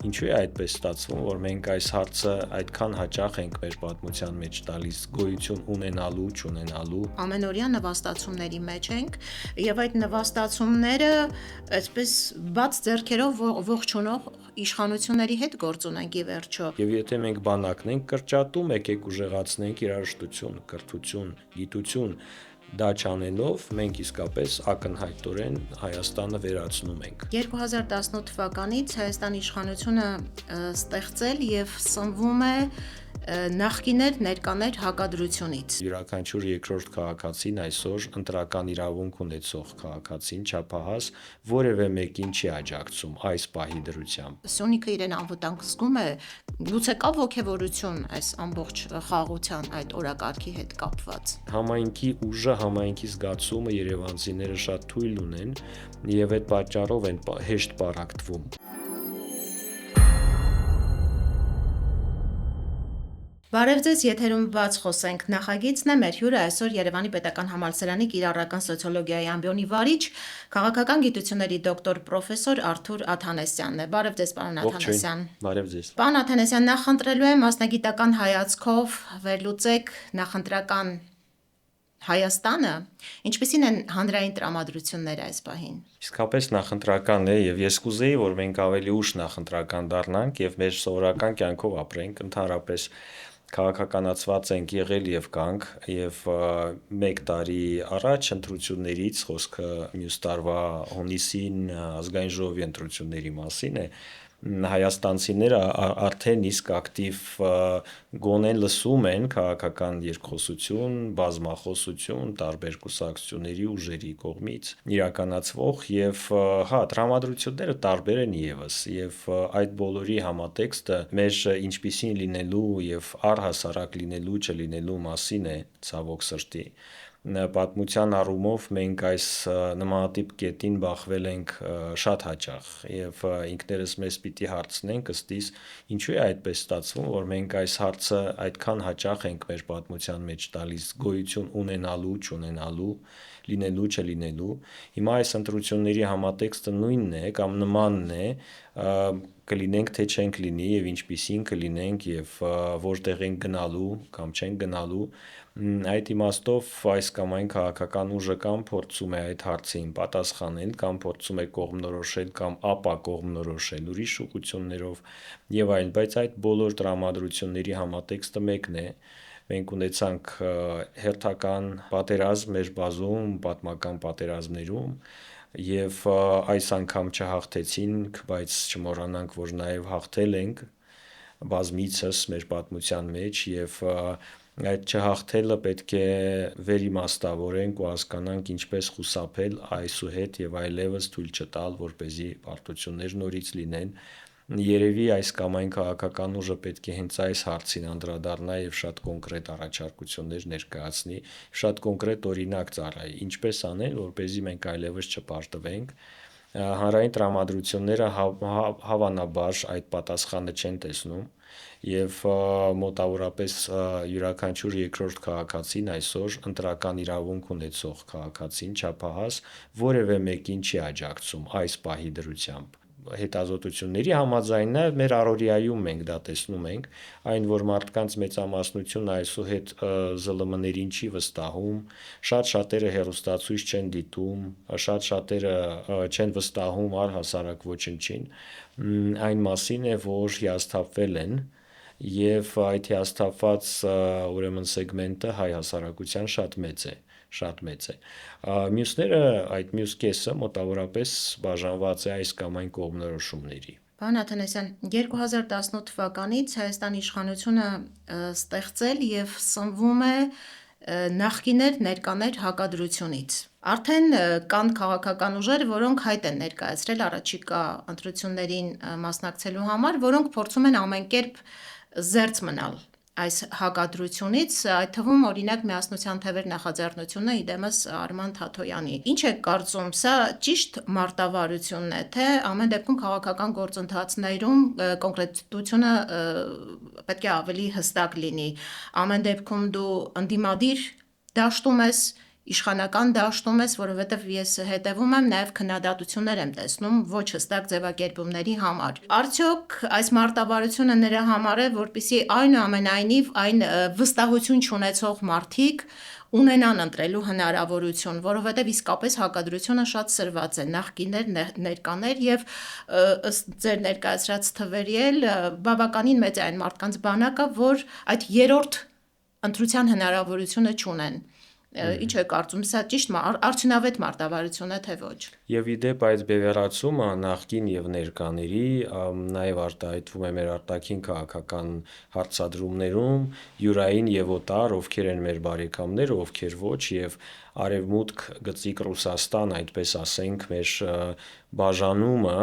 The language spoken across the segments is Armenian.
Ինչու է այդպես ստացվում, որ մենք այս հարցը այդքան հաճախ ենք մեր պատմության մեջ տալիս գոյություն ունենալու, չունենալու։ Ամենօրյա նվաստացումների մեջ ենք եւ այդ նվաստացումները այսպես բաց ձեռքերով ողջունող իշխանությունների հետ գործ ունենք ի վերջո։ Եվ եթե մենք բանակն ենք կրճատում, եկեք ուժեղացնենք երաժշտություն, կրթություն, գիտություն, դա չանելով մենք իսկապես ակնհայտորեն Հայաստանը վերացնում ենք։ 2018 թվականից Հայաստանի իշխանությունը ստեղծել եւ սնվում է նախկիներ ներկաներ հակադրությունից։ Յուրաքանչյուր երկրորդ քաղաքացին այսօր ընտրական իրավունք ունեցող քաղաքացին չափահաս որևէ մեկին չի աջակցում այս պահի դրությամբ։ Սյունիքը իրեն անվտանգ զգում է, գուցե կա ոգևորություն այս ամբողջ խաղաղության այդ օրակարգի հետ կապված։ Համայնքի ուժը, համայնքի զգացումը երևանցիները շատ թույլ ունեն եւ այդ պատճառով են հեշտ պառակտվում։ Բարև ձեզ, եթերում բաց խոսենք նախագիծն է, մեր հյուրը այսօր Երևանի պետական համալսարանի կիրառական սոցիոլոգիայի ամբիոնի վարիչ, քաղաքական գիտությունների դոկտոր պրոֆեսոր Արթուր Աթանեսյանն է։ Բարև ձեզ, պարոն Աթանեսյան։ Բարև ձեզ։ Պարոն Աթանեսյան, նախ խնդրելու եմ մասնագիտական հայացքով վերլուծեք նախընտրական Հայաստանը, ինչպիսին են հանրային տրամադրությունները այս պահին։ Իսկապես նախընտրական է եւ ես կուզեի, որ մենք ավելի ուշ նախընտրական դառնանք եւ մեր սովորական կյանքով ապրենք, ընդհանրապես քաղաքականացված ենք եղել եւ կանք եւ 1 տարի առաջ ընտրություններից խոսքը մյուս տարվա հունիսին ազգային ժողովի ընտրությունների մասին է, հայաստանցիները արդեն իսկ ակտիվ գոնեն լսում են քաղաքական երկխոսություն, բազմախոսություն տարբեր կուսակցությունների ուժերի կողմից իրականացվող եւ տրամադրությունները տարբեր են եւս եւ այդ բոլորի համատեքստը մեր ինչպիսին լինելու եւ առհասարակ լինելու չլինելու մասին է ցավոք սրտի։ Պատմության առումով մենք այս նմանատիպ կետին բախվել ենք շատ հաճախ եւ ինքներս մեզ պիտի հարցնենք ըստիս ինչու է այդպես ստացվում, որ մենք այս հարցը այդքան հաճախ ենք մեր պատմության մեջ տալիս գոյություն ունենալու, չունենալու, լինելու, չլինելու։ Հիմա այս ընտրությունների համատեքստը նույնն է կամ նմանն է, կլինենք թե չենք լինի եւ ինչպիսին կլինենք եւ որտեղ ենք գնալու կամ չենք գնալու։ Այդ իմաստով այս կամ այն քաղաքական ուժը կամ փորձում է այդ հարցին պատասխանել կամ փորձում է կողմնորոշել կամ ապա կողմնորոշել ուրիշ ուղղություններով եւ այլն, բայց այդ բոլոր տրամադրությունների համատեքստը մեկն է։ Մենք ունեցանք հերթական պատերազմ մեր բազում պատմական պատերազմներում եւ այս անգամ չհաղթեցինք, բայց չմոռանանք, որ նաեւ հաղթել ենք բազմիցս մեր պատմության մեջ եւ այդ չհաղթելը պետք է վերիմաստավորենք ու հասկանանք ինչպես խուսափել այսուհետ եւ այլևս թույլ չտալ, որպեսզի պարտություններ նորից լինեն։ Երևի այս կամ այն քաղաքական ուժը պետք է հենց այս հարցին անդրադառնա եւ շատ կոնկրետ առաջարկություններ ներկայացնի, շատ կոնկրետ օրինակ ծառայի, ինչպես անել, որպեսզի մենք այլևս չպարտվենք։ Հանրային տրամադրությունները հավանաբար այդ պատասխանը չեն տեսնում եւ մոտավորապես յուրաքանչյուր երկրորդ քաղաքացին այսօր ընտրական իրավունք ունեցող քաղաքացին չափահաս որևէ մեկին չի աջակցում այս պահի դրությամբ։ Հետազոտությունների համաձայն նաեւ մեր առօրյայում մենք դա տեսնում ենք, այն որ մարդկանց մեծամասնությունը այսուհետ ԶԼՄ-ներին չի վստահում, շատ-շատերը հեռուստացույց չեն դիտում, շատ-շատերը չեն վստահում առհասարակ ոչնչին, այն մասին է, որ հիասթափվել են եւ այդ հիասթափված ուրեմն սեգմենտը հայ հասարակության շատ մեծ է։ Մյուսները, այդ մյուս կեսը մոտավորապես բաժանված է այս կամ այն կողմնորոշումների։ Պարոն Աթանեսյան, 2018 թվականից Հայաստանի իշխանությունը ստեղծել եւ սնվում է նախկիներ ներկաներ հակադրությունից։ Արդեն կան քաղաքական ուժեր, որոնք հայտ են ներկայացրել առաջիկա ընտրություններին մասնակցելու համար, որոնք փորձում են ամեն կերպ զերծ մնալ այս հակադրությունից, այդ թվում օրինակ Միասնության թևեր նախաձեռնությունը իդեմս Արման Թաթոյանի։ Ինչ եք կարծում, սա ճիշտ մարտավարությունն է, թե ամեն դեպքում քաղաքական գործընթացներում կոնկրետությունը պետք է ավելի հստակ լինի։ Ամեն դեպքում դու ընդդիմադիր դաշտում ես իշխանական դաշտում ես, որովհետև ես հետևում եմ, նաև քննադատություններ եմ տեսնում ոչ հստակ ձևակերպումների համար։ Արդյոք այս մարտավարությունը նրա համար է, որպեսզի այնուամենայնիվ այն վստահություն չունեցող մարդիկ ունենան ընտրելու հնարավորություն, որովհետև իսկապես հակադրությունը շատ սրված է, նախկիններ, ներկաներ եւ ըստ ձեր ներկայացրած թվերի էլ բավականին մեծ է այն մարդկանց բանակը, որ այդ երրորդ ընտրության հնարավորությունը չունեն։ Ինչ է կարծում, սա ճիշտ արդյունավետ մարտավարություն է, թե ոչ։ Եվ ի դեպ այդ բևեռացումը նախկին եւ ներկաների նաև արտահայտվում է մեր արտաքին քաղաքական հարցադրումներում, յուրային եւ օտար, ովքեր են մեր բարեկամները, ովքեր ոչ, եւ Արևմուտք գծիկ Ռուսաստան, այդպես ասենք, մեր բաժանումը,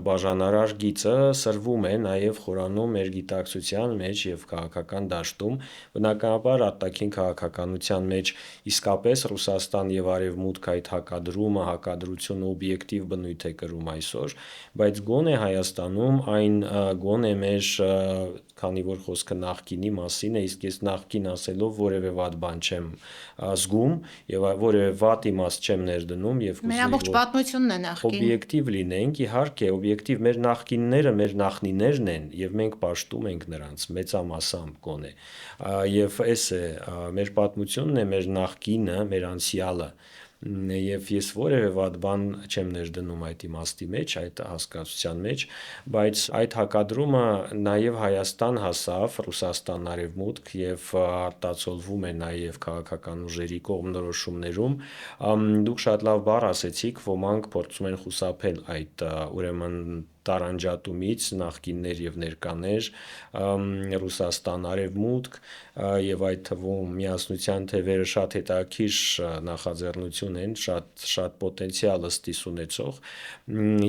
բաժանարար գիծը սրվում է նաև խորանում մեր գիտակցության մեջ եւ քաղաքական դաշտում, բնականաբար արտաքին քաղաքականության մեջ իսկապես Ռուսաստան եւ Արևմուտք այդ հակադրումը, հակադրությունը օբյեկտիվ բնույթ է կրում այսօր, բայց գոնե Հայաստանում այն գոնե մեր քանի որ խոսքը նախկինի մասին է, իսկ ես նախկին ասելով որևէ վատ բան չեմ զգում եւ որևէ վատ իմաստ չեմ ներդնում եւ Մեր ամբողջ պատմությունն է նախկին։ օբյեկտիվ լինենք, իհարկե, օբյեկտիվ մեր նախկինները մեր նախնիներն են եւ մենք պաշտում ենք նրանց մեծամասամբ գոնե։ Եվ էս է մեր պատմությունն է, մեր նախկինը, մեր անցյալը։ Եվ ես որևէ վատ բան չեմ ներդնում այդ իմաստի մեջ, այդ հասկացության մեջ, բայց այդ հակադրումը նաև Հայաստան հասավ, Ռուսաստան արևմուտք եւ արտացոլվում է նաև քաղաքական ուժերի կողմնորոշումներում։ Դուք շատ լավ բառ ասեցիք, ոմանք փորձում են խուսափել այդ ուրեմն տարանջատումից նախկիններ եւ ներկաներ, Ռուսաստան արևմուտք եւ այդ թվում միասնության թևերը շատ հետաքրքիր նախաձեռնություն են, շատ պոտենցիալ ըստիս ունեցող։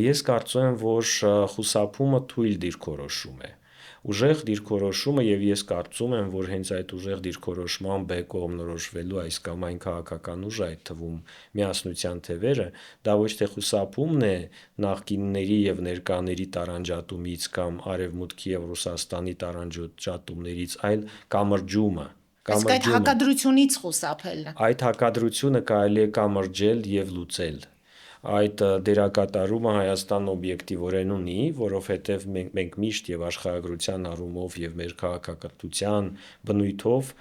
Ես կարծում եմ, որ խուսափումը թույլ դիրքորոշում է։ Ուժեղ դիրքորոշումը եւ ես կարծում եմ, որ հենց այդ ուժեղ դիրքորոշմամբ է կողմնորոշվելու այս կամ այն քաղաքական ուժը, այդ թվում միասնության թևերը, դա ոչ թե խուսափումն է նախկինների եւ ներկաների տարանջատումից կամ Արևմուտքի եւ Ռուսաստանի տարանջատումներից, այլ կամրջումը։ Իսկ այդ հակադրությունից խուսափելը։ Այդ հակադրությունը կարելի է կամրջել եւ լուծել։ Այդ դերակատարումը Հայաստան օբյեկտիվորեն ունի, որովհետև մենք միշտ եւ աշխարհագրության առումով եւ մեր քաղաքակրթության բնույթով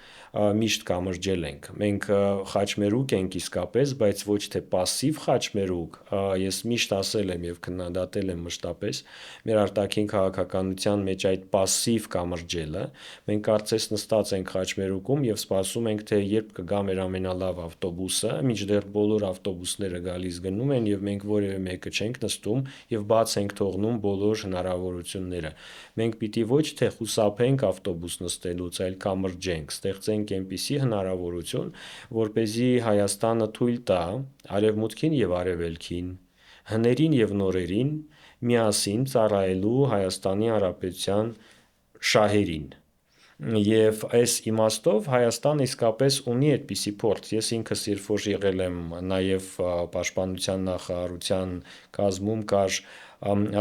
միշտ կամրջել ենք։ Մենք խաչմերուկ ենք իսկապես, բայց ոչ թե пассив խաչմերուկ, ես միշտ ասել եմ եւ քննադատել եմ մշտապես մեր արտաքին քաղաքականության մեջ այդ пассив կամրջելը։ Մենք կարծես նստած ենք խաչմերուկում եւ սպասում ենք, թե երբ կգա մեր ամենալավ ավտոբուսը, մինչդեռ բոլոր ավտոբուսները գալիս գնում են եւ մենք որևէ մեկը չենք նստում եւ բաց ենք թողնում բոլոր հնարավորությունները։ Մենք պիտի ոչ թե խուսափենք ավտոբուս նստելուց, այլ կամրջենք, ստեղծենք այնպիսի հնարավորություն, որպեսզի Հայաստանը թույլ տա Արևմուտքին եւ Արևելքին, հներին եւ նորերին միասին ծառայելու Հայաստանի Հանրապետության շահերին։ Եվ այս իմաստով Հայաստանը իսկապես ունի այդպիսի փորձ։ Ես ինքս երբ որ եղել եմ նաև պաշտպանության նախարարության կազմում կար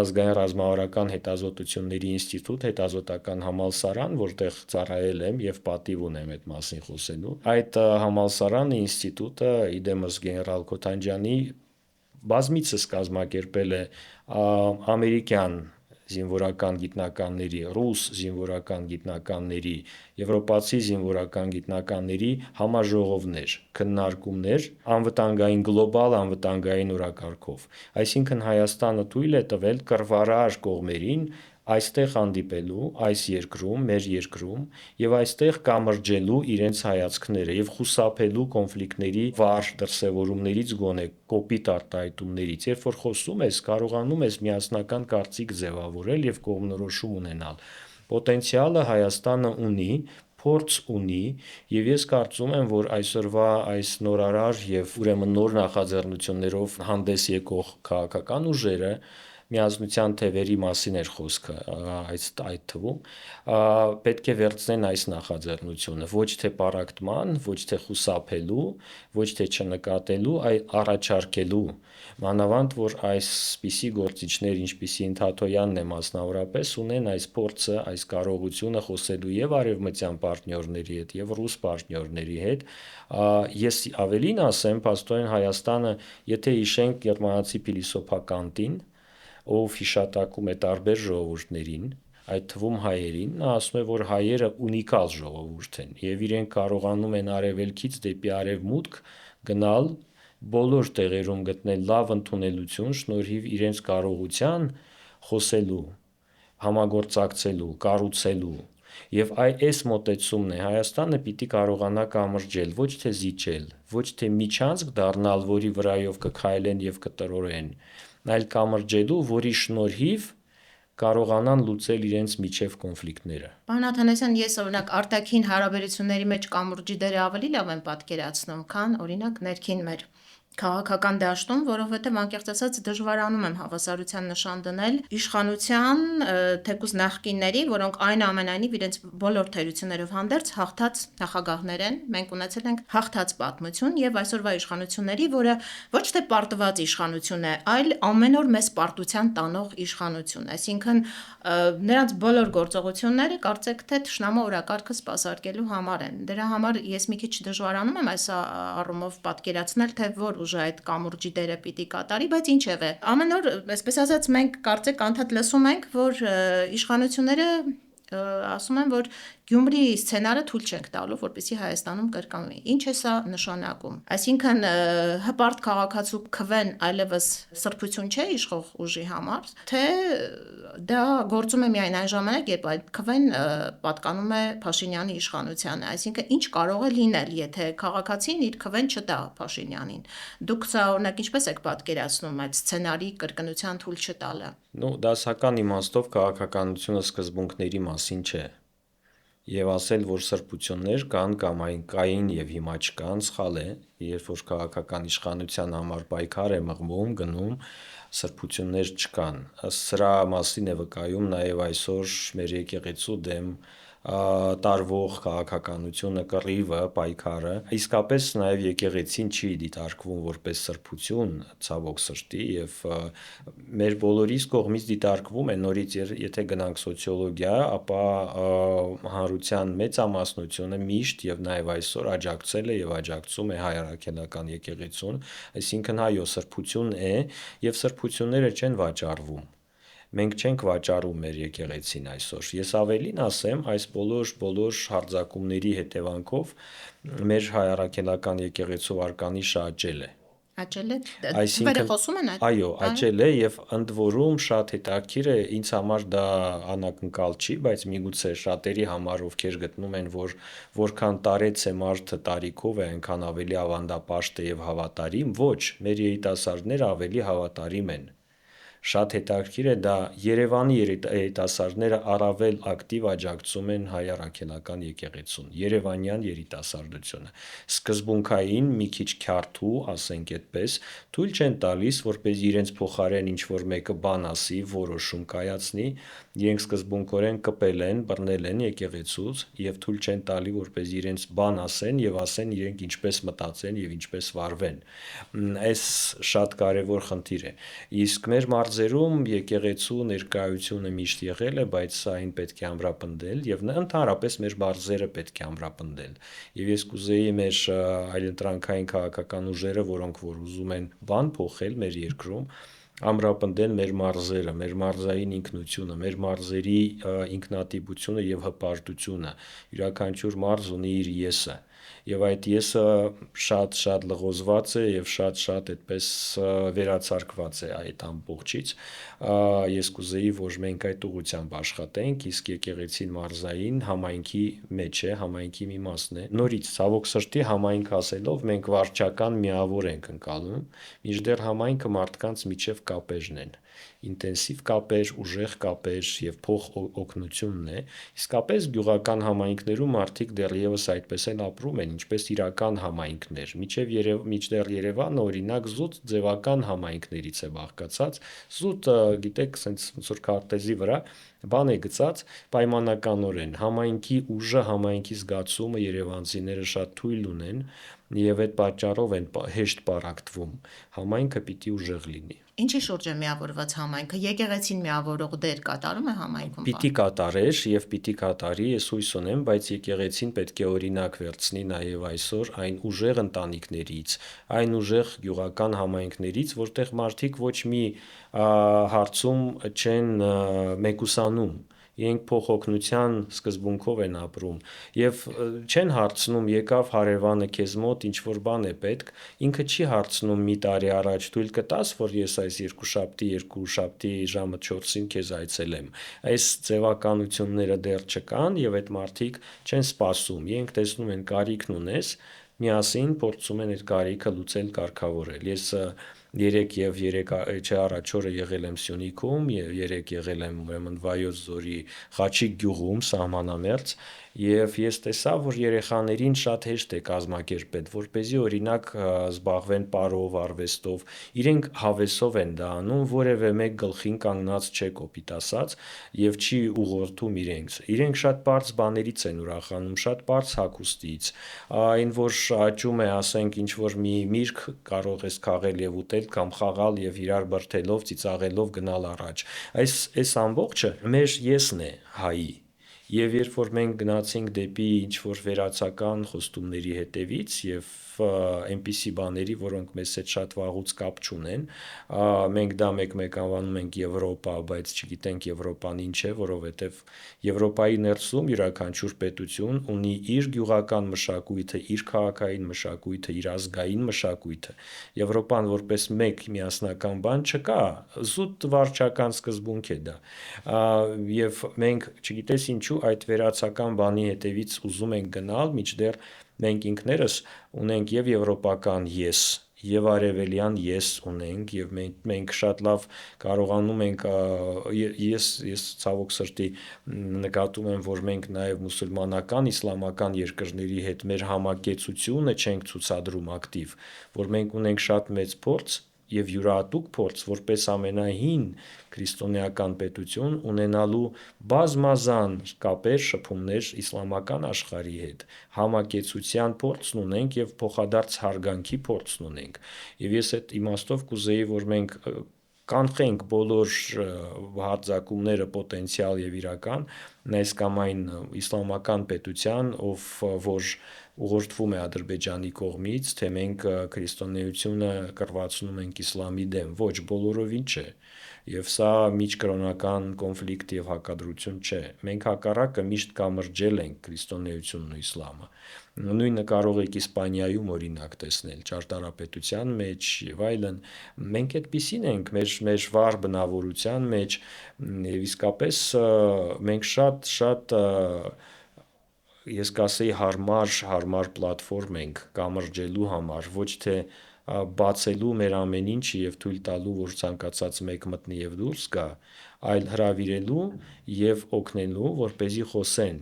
ազգային ռազմավարական հետազոտությունների ինստիտուտ, հետազոտական համալսարան, որտեղ ծառայել եմ եւ պատիվ ունեմ այդ մասին խոսելու։ Այդ համալսարանը, ինստիտուտը իդեմս գեներալ Քոթանջյանի բազմիցս կազմակերպել է ամերիկյան զինվորական գիտնականների, ռուս զինվորական գիտնականների, եվրոպացի զինվորական գիտնականների համաժողովներ, քննարկումներ անվտանգային գլոբալ անվտանգային օրակարգով։ Այսինքն Հայաստանը թույլ է տվել կռվարար կողմերին այստեղ հանդիպելու, այս երկրում, մեր երկրում եւ այստեղ կամրջելու իրենց հայացքները եւ խուսափելու կոնֆլիկտների վառ դրսեւորումներից գոնե կոպիտ արտահայտումներից, երբ որ խոսում ես, կարողանում ես միասնական կարծիք ձևավորել եւ կողմնորոշում ունենալ։ Պոտենցիալը Հայաստանը ունի, փորձ ունի եւ ես կարծում եմ, որ այսօրվա այս նորարար եւ ուրեմն նոր նախաձեռնություններով հանդես եկող քաղաքական ուժերը միասնության թևերի մասին էր խոսքը այդ թվում, պետք է վերցնեն այս նախաձեռնությունը, ոչ թե պառակտման, ոչ թե խուսափելու, ոչ թե չնկատելու, այլ առաջարկելու, մանավանդ որ այսպիսի գործիչներ, ինչպիսին Թաթոյանն է մասնավորապես, ունեն այս փորձը, այս կարողությունը խոսելու եւ արևմտյան պարտներների հետ, եւ ռուս պարտներների հետ, ես ավելին ասեմ, փաստորեն Հայաստանը, եթե հիշենք գերմանացի փիլիսոփա Կանտին, ով հիշատակում է տարբեր ժողովուրդներին, այդ թվում հայերին, նա ասում է, որ հայերը ունիկալ ժողովուրդ են եւ իրենք կարողանում են արևելքից դեպի արևմուտք գնալ, բոլոր տեղերում գտնել լավ ընդունելություն շնորհիվ իրենց կարողության խոսելու, համագործակցելու, կառուցելու եւ այս մոտեցումն է Հայաստանը պիտի կարողանա կամրջել, ոչ թե զիջել, ոչ թե միջանցք դառնալ, որի վրայով կքայլեն եւ կտրորեն, այլ կամրջելու, որի շնորհիվ կարողանան լուծել իրենց միջև կոնֆլիկտները։ Պարոն Աթանասյան, ես օրինակ արտաքին հարաբերությունների մեջ կամուրջի դերը ավելի լավ եմ պատկերացնում, քան օրինակ ներքին մեր քաղաքական դաշտում, որովհետև անկեղծ ասած դժվարանում եմ հավասարության նշան դնել իշխանության թեկուզ նախկինների, որոնք այնուամենայնիվ իրենց բոլոր թերություններով հանդերձ հաղթած նախագահներ են։ Մենք ունեցել ենք հաղթած պատմություն եւ այսօրվա իշխանությունների, որը ոչ թե պարտված իշխանություն է, այլ ամեն օր մեծ պարտության տանող իշխանություն։ Այսինքն նրանց բոլոր գործողությունները կարծեք թե թշնամու օրակարգը սպասարկելու համար են։ Դրա համար ես մի քիչ դժվարանում եմ այս առումով պատկերացնել, թե որ ուժը այդ կամուրջի դերը պիտի կատարի, բայց ինչևէ, ամեն օր, այսպես ասած, մենք կարծեք անդադ լսում ենք, որ իշխանությունները ասում են, որ Գյումրի սցենարը թույլ չենք տալու, որպեսզի Հայաստանում կրկնվի։ Ինչ է սա նշանակում։ Այսինքն հպարտ քաղաքացու քվեն այլևս սրբություն չէ իշխող ուժի համար, թե դա գործում է միայն այն ժամանակ, երբ այդ քվեն պատկանում է Փաշինյանի իշխանությանը։ Այսինքն ինչ կարող է լինել, եթե քաղաքացին իր քվեն չտա Փաշինյանին։ Դուք սա օրինակ ինչպես եք պատկերացնում այդ սցենարի կրկնության թույլ չտալը։ Դասական իմաստով քաղաքականությունը սկզբունքների մասին չէ։ Եվ ասել, որ սրբություններ կան կամ այն կային եւ հիմա չկան, սխալ է, երբ որ քաղաքական իշխանության համար պայքար է մղվում, գնում, սրբություններ չկան։ Սրա մասին է վկայում նաեւ այսօր մեր եկեղեցու դեմ տարվող քաղաքականությունը, կռիվը, պայքարը։ Իսկապես նաեւ եկեղեցին չի դիտարկվում որպես սրբություն, ցավոք սրտի, եւ մեր բոլորիս կողմից դիտարկվում է նորից, եթե գնանք սոցիոլոգիա, ապա հանրության մեծամասնությունը միշտ եւ նաեւ այսօր աջակցել է եւ աջակցում է հայ առաքելական եկեղեցուն, այսինքն այո, սրբություն է եւ սրբությունները չեն վաճառվում։ Մենք չենք վաճառում մեր եկեղեցին այսօր։ Ես ավելին ասեմ, այս բոլոր հարձակումների հետևանքով մեր հայ առաքելական եկեղեցու արկանիշը աճել է։ Աճել է։ Այսինքն Խոսում են այդ։ այո, աճել է եւ ընդ որում շատ հետաքրքիր է, ինձ համար դա անակնկալ չի, բայց միգուցե շատերի համար, ովքեր գտնում են, որ որքան տարեց է մարդը տարիքով է, այնքան ավելի ավանդապաշտ է եւ հավատարիմ, ոչ, մեր երիտասարդները ավելի հավատարիմ են։ Շատ հետաքրքիր է դա Երևանի երիտասարդները առավել ակտիվ աջակցում են հայ առաքելական եկեղեցուն, երևանյան երիտասարդությունը։ Սկզբունքային մի քիչ քյարթու, ասենք այդպես, թույլ չեն տալիս, որպես իրենց փոխարեն ինչ որ մեկը բան ասի, որոշում կայացնի, իրենք սկզբունքորեն կպել են, բռնել են եկեղեցուց եւ թույլ չեն տալի, որպես իրենց բան ասեն եւ ասեն իրենք ինչպես մտածեն եւ ինչպես վարվեն։ Այս շատ կարեւոր խնդիր է։ Իսկ մեր մարզերում եկեղեցու ներկայությունը միշտ եղել է, բայց սա այն պետք է ամրապնդել եւ ընդհանրապես մեր մարզերը պետք է ամրապնդել։ Եվ ես կուզեի մեր այլընտրանքային քաղաքական ուժերը, որոնք որ ուզում են բան փոխել մեր երկրում, ամրապնդել մեր մարզերը, մեր մարզային ինքնությունը, մեր մարզերի ինքնատիպությունը եւ հպարտությունը։ Յուրաքանչյուր մարզ ունի իր եսը։ Եվ այդ եսը շատ լղոզված է եւ շատ այդպես վերացարկված է այդ ամբողջից։ Ես կուզեի, որ մենք այդ ուղղությամբ աշխատենք, իսկ եկեղեցին մարզային համայնքի մեջ է, համայնքի մի մասն է։ Նորից ցավոք սրտի համայնք ասելով մենք վարչական միավոր ենք ընկալում, մինչդեռ համայնքը մարդկանց միջև կապերն են։ ինտենսիվ կապեր, ուժեղ կապեր եւ փոխօգնությունն է, իսկապես գյուղական համայնքներում մարդիկ դեռևս այդպես են ապրում են, ինչպես իրական համայնքներ, մինչդեռ Երևանը օրինակ զուտ ձևական համայնքներից է բաղկացած, զուտ, գիտեք, սենց ոնց որ քարտեզի վրա բան է գծած պայմանականորեն, համայնքի ուժը, համայնքի զգացումը երևանցիները շատ թույլ ունեն եւ այդ պատճառով են հեշտ պարակտվում, համայնքը պիտի ուժեղ լինի։ Ինչի շուրջ է միավորված համայնքը, եկեղեցին միավորող դեր կատարում է համայնքում, Պիտի կատարեր եւ պիտի կատարի, ես հույս ունեմ, բայց եկեղեցին պետք է օրինակ վերցնի նաեւ այսօր այն ուժեղ ընտանիքներից, այն ուժեղ գյուղական համայնքներից, որտեղ մարդիկ ոչ մի հարցում չեն մեկուսանում, իրենք փոխօգնության սկզբունքով են ապրում եւ չեն հարցնում եկավ հարևանը քեզ մոտ ինչ որ բան է պետք, ինքը չի հարցնում մի տարի առաջ թույլ կտաս, որ ես այս երկուշաբթի ժամը 4-ին քեզ այցելեմ։ Այս ձևականությունները դեռ չկան եւ այդ մարդիկ չեն սպասում, իրենք տեսնում են կարիքն ունես, միասին փորձում են այդ կարիքը լուծել, կարգավորել։ Ես 3 առաջ օրը եղել եմ Սյունիքում, 3 եղել եմ ուրեմն Վայոց ձորի Խաչիկ գյուղում, սահմանամերձ, եւ ես տեսա, որ երեխաներին շատ հեշտ է կազմակերպել, որպեսզի օրինակ զբաղվեն պարով, արվեստով, իրենք հավեսով են դա անում, որևէ մեկ գլխին կանգնած չէ կոպիտ ասած եւ չի ուղղորդում իրենք շատ բարձ բաներից են ուրախանում, շատ բարձ հագուստից, այն որ աճում է, ասենք, ինչ որ մի միրգ կարող ես քաղել եւ ուտել կամ խաղալ եւ իրար բրդելով, ծիծաղելով գնալ առաջ։ Այս ամբողջը մեր եսն է հայի։ Եվ երբ որ մենք գնացինք դեպի ինչ որ վերացական խոստումների հետևից եւ այնպիսի բաների, որոնք մեզ հետ շատ վաղուց կապ չունեն, մենք դա մեկ-մեկ անվանում ենք Եվրոպա, բայց չգիտենք Եվրոպան ինչ է, որովհետեւ Եվրոպայի ներսում յուրաքանչյուր պետություն ունի իր գյուղական մշակույթը, իր քաղաքային մշակույթը, իր ազգային մշակույթը։ Եվրոպան որպես մեկ միասնական բան չկա, զուտ վարչական սկզբունք է դա։ Եվ մենք, չգիտես ինչու, այդ վերացական բանի հետևից ուզում ենք գնալ, մինչդեռ մենք ինքներս ունենք եւ եվրոպական ես, եւ արևելյան ես ունենք եւ մենք շատ լավ կարողանում ենք ես ցավոք սրտի նկատում եմ, որ մենք նաեւ մուսուլմանական, իսլամական երկրների հետ մեր համակեցությունը չենք ցուցադրում ակտիվ, որ մենք ունենք շատ մեծ փորձ եւ յուրահատուկ փորձ որպես ամենահին քրիստոնեական պետություն ունենալու բազմազան կապեր, շփումներ իսլամական աշխարհի հետ, համակեցության փորձն ունենք եւ փոխադարձ հարգանքի փորձն ունենք։ Եվ ես այդ իմաստով կուզեի, որ մենք կանխենք բոլոր հարձակումները պոտենցիալ եւ իրական այս կամ այն իսլամական պետության, որ ուղղորդվում է Ադրբեջանի կողմից, թե մենք քրիստոնեությունը կռվածնում ենք իսլամի դեմ, ոչ, բոլորովին չէ։ Եվ սա միջկրոնական կոնֆլիկտ եւ հակադրություն չէ։ Մենք հակառակը միշտ կամրջել ենք քրիստոնեությունն ու իսլամը։ Նույնը կարող եք Իսպանիայում օրինակ տեսնել, ճարտարապետության մեջ եւ այլն։ Մենք այդպիսին ենք մեր վառ բնավորության մեջ եւ իսկապես մենք շատ ես կասեի հարմար պլատֆորմ ենք կամրջելու համար, ոչ թե բացելու մեր ամեն ինչը եւ թույլ տալու, որ ցանկացած մեկ մտնի եւ դուրս գա, այլ հրավիրելու եւ օգնելու, որպեսզի խոսեն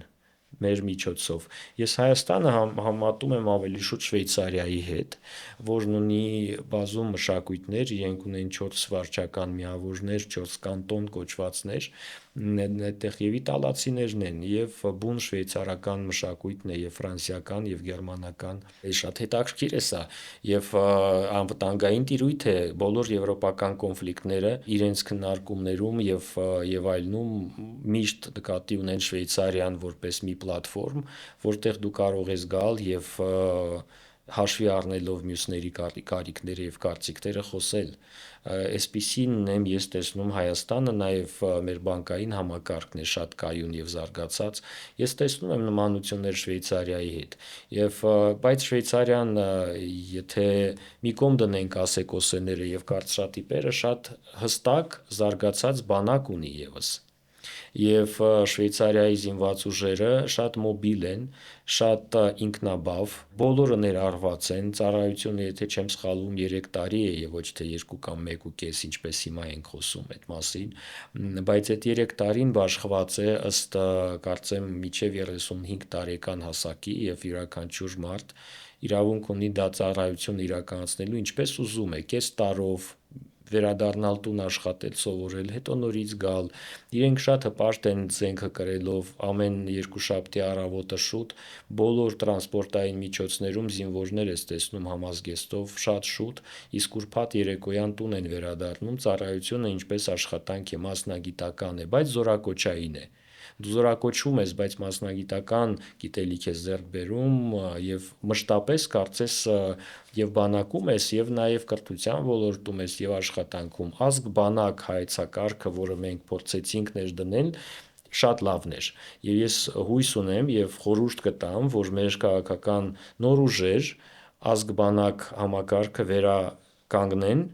մեր միջոցով։ Ես Հայաստանը համատում եմ ավելի շուտ Շվեյցարիայի հետ, որն ունի բազում մշակույթներ, իրենք ունեն 4 վարչական միավորներ, 4 կանտոն կոչվածներ, այդտեղ եւ իտալացիներն են, եւ բուն շվեյցարական մշակույթն է, եւ ֆրանսիական, եւ գերմանական։ Շատ հետաքրքիր է սա, եւ անվտանգային տիրույթ է բոլոր եվրոպական կոնֆլիկտները իրենց քննարկումներում եւ այլնում միշտ նկատի ունեն Շվեյցարիան որպես մի պլատֆորմ, որտեղ դու կարող ես գալ եւ հաշվի առնելով մյուսների կարիքները եւ կարծիքները խոսել։ Այսպիսին եմ ես տեսնում Հայաստանը, նաեւ մեր բանկային համակարգն է շատ կայուն եւ զարգացած։ Ես տեսնում եմ նմանություններ Շվեյցարիայի հետ։ Բայց Շվեյցարիան, եթե մի կողմ դնենք ասեկոսեները եւ կարծրատիպերը, շատ հստակ զարգացած բանակ ունի եւս։ Եվ Շվեյցարիայի զինված ուժերը շատ մոբիլ են, շատ ինքնաբավ, բոլորը ներառված են, ծառայությունը, եթե չեմ սխալվում, 3 տարի է եւ ոչ թե 2 կամ 1.5, ինչպես հիմա ենք խոսում այդ մասին, բայց այդ 3 տարին բաշխված է ըստ կարծեմ միջև 35 տարեկան հասակի եւ յուրաքանչյուր մարդ իրավունք ունի դա ծառայություն իրականացնելու ինչպես ուզում է, կես տարով վերադառնալ տուն աշխատել, սովորել, հետո նորից գալ։ Իրենք շատ հպարտ են զենքը կրելով ամեն երկուշաբթի առավոտը շուտ բոլոր տրանսպորտային միջոցներում զինվորներ ես տեսնում համազգեստով շատ շուտ, իսկ ուրբաթ երեկոյան տուն են վերադառնում, ծառայությունը ինչպես աշխատանք է, մասնագիտական է, բայց զորակոչային է։ Դու զորակոչվում ես, բայց մասնագիտական գիտելիք ես ձեռք բերում եւ մշտապես կարծես եւ բանակում ես եւ նաեւ կրթության ոլորտում ես եւ աշխատանքում ազգ բանակ հայեցակարգը, որը մենք փորձեցինք ներդնել, շատ լավն էր եւ ես հույս ունեմ եւ խորհուրդ կտամ, որ մեր քաղաքական նոր ուժեր ազգ բանակ համակարգը վերականգնեն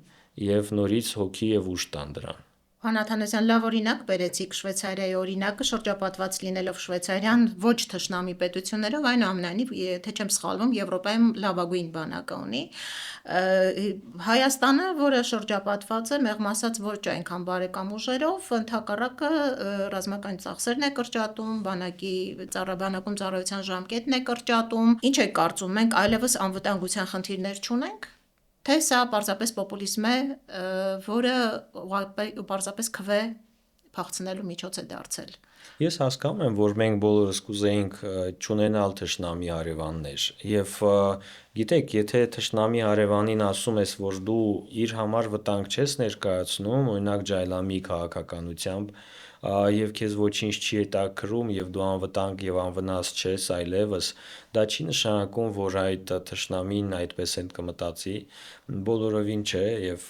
եւ նորից հոգի եւ ուժ տան դրան։ Պարոն Աթանասյան, լավ օրինակ բերեցիք Շվեյցարիայի օրինակը, շրջապատված լինելով Շվեյցարիան ոչ թշնամի պետություններով, այնուամենայնիվ, եթե չեմ սխալվում, Եվրոպայում լավագույն բանակը ունի։ Հայաստանը, որը շրջապատված է, մեղմ ասած, ոչ այնքան բարեկամ ուժերով, ընդհակառակը ռազմական ծախսերն է կրճատում, բանակում ծառայության ժամկետն է կրճատում։ Ինչ եք կարծում, մենք այլևս անվտանգության խնդիրներ չունենք։ Թե սա պարզապես պոպուլիզմ է, որը պարզապես քվե փախցնելու միջոց է դարձել։ Ես հասկանում եմ, որ մենք բոլորս կուզեինք չունենալ թշնամի հարևաններ եւ գիտեք, եթե թշնամի հարևանին ասում ես, որ դու իր համար վտանգ չես ներկայացնում, օրինակ Ջայլամի քաղաքականությամբ եւ քեզ ոչինչ չի հետաքրում եւ դու անվտանգ եւ անվնաս չես այլևս, դա չի նշանակում, որ այդ թշնամին այդպես են կմտածի, բոլորովին չէ եւ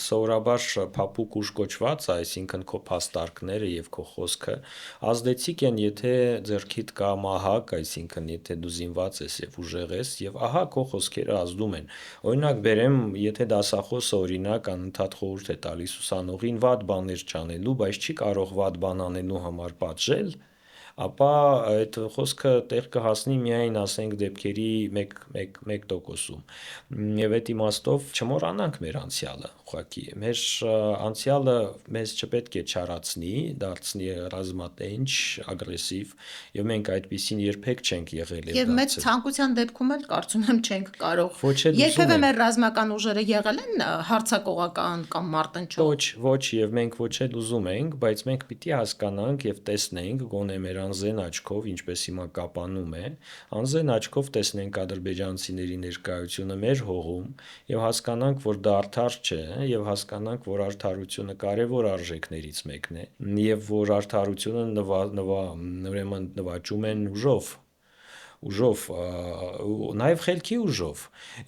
սովորաբար փափուկ ուժ կոչված, այսինքն քո փաստարկները եւ քո խոսքը ազդեցիկ են, եթե ձեռքիդ կա մահակ, այսինքն եթե դու զինված ես եւ ուժեղ ես եւ ահա քո խոսքերը ազդում են։ Օրինակ բերեմ, եթե դասախոսը օրինակ անընդհատ խորհուրդ է տալիս ուսանողին վատ բաներ չանելու, բայց չի կարող վատ բան անելու համար պատժել, ապա այդ խոսքը տեղ կհասնի միայն ասենք դեպքերի 1%-ում։ Եվ այդ իմաստով չմոռանանք մեր անցյալը, ուղղակի մեր անցյալը մեզ չպետք է չարացնի, դարձնի ռազմատենչ, ագրեսիվ, եւ մենք այդպեսին երբեք չենք եղել Եվ մեծ ցանկության դեպքում էլ կարծում եմ չենք կարող։ Ոչ էլ ուզում Երբևէ ենք։ մեր ռազմական ուժերը եղել են հարձակողական կամ մարտնչող։ Ոչ, եւ մենք ոչ էլ ուզում ենք, բայց մենք պիտի հասկանանք եւ տեսնենք գոնե մեր անզեն աչքով, ինչպես հիմա կապանում է, անզեն աչքով տեսնենք ադրբեջանցիների ներկայությունը մեր հողում եւ հասկանանք, որ դա արդար չէ եւ հասկանանք, որ արդարությունը կարեւոր արժեքներից մեկն է եւ որ արդարությունը ուրեմն նվաճում են ուժով, նաև խելքի ուժով։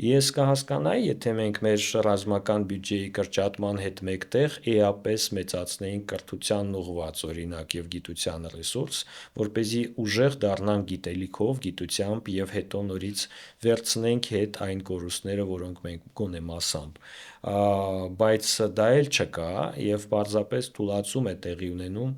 Ես կհասկանայի, եթե մենք մեր ռազմական բյուջեի կրճատման հետ մեկտեղ էապես մեծացնեինք կրթությանն ուղղված օրինակ եւ գիտության ռեսուրս, որպեսզի ուժեղ դառնանք գիտելիքով, գիտությամբ եւ հետո նորից վերցնենք հետ այն կորուստները, որոնք մենք գոնե մասամբ բայց դա էլ չկա եւ պարզապես թուլացում է տեղի ունենում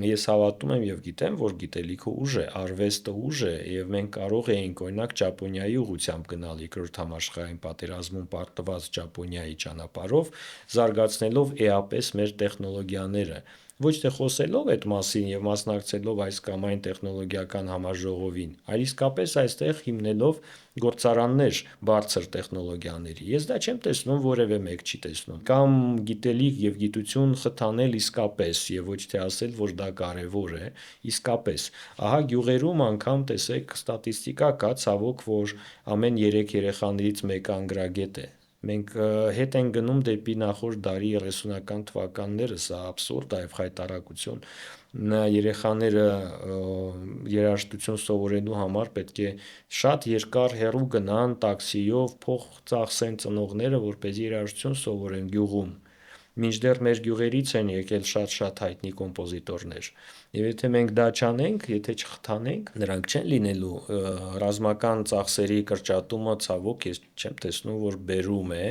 ես հավատում եմ եւ գիտեմ որ գիտելիքը ուժ է արվեստը ուժ է եւ մենք կարող էինք օրինակ Ճապոնիայի ուղղությամբ գնալ երկրորդ համաշխարհային պատերազմում պարտված Ճապոնիայի ճանապարհով զարգացնելով էապես մեր տեխնոլոգիաները ոչ թե խոսելով այդ մասին եւ մասնակցելով այս կամ այն տեխնոլոգիական համաժողովին, այլ իսկապես այստեղ հիմնելով գործարաններ բարձր տեխնոլոգիաների։ Ես դա չեմ տեսնում, որևէ մեկ չի տեսնում։ Կամ գիտելիք եւ գիտություն խթանել իսկապես եւ ոչ թե ասել, որ դա կարեւոր է, իսկապես։ Ահա գյուղերում անգամ տեսեք ստատիստիկա կա, ցավոք, որ ամեն 3 երեխաներից մեկը անգրագետ է։ Մենք հետ ենք գնում դեպի նախորդ դարի 30-ական թվականները, սա աբսուրդ է եւ խայտարակություն։ Երեխաները երաժշտություն սովորելու համար պետք է շատ երկար հեռու գնան տաքսիով, փող ծախսեն ծնողները, որպեսզի երաժշտություն սովորեն գյուղում։ Մինչդեռ մեր գյուղերից են եկել շատ-շատ հայտնի կոմպոզիտորներ։ Եվ եթե մենք դա չանենք, եթե չխթանենք, նրանք չեն լինելու։ Ռազմական ծախսերի կրճատումը ցավոք ես չեմ տեսնում, որ բերում է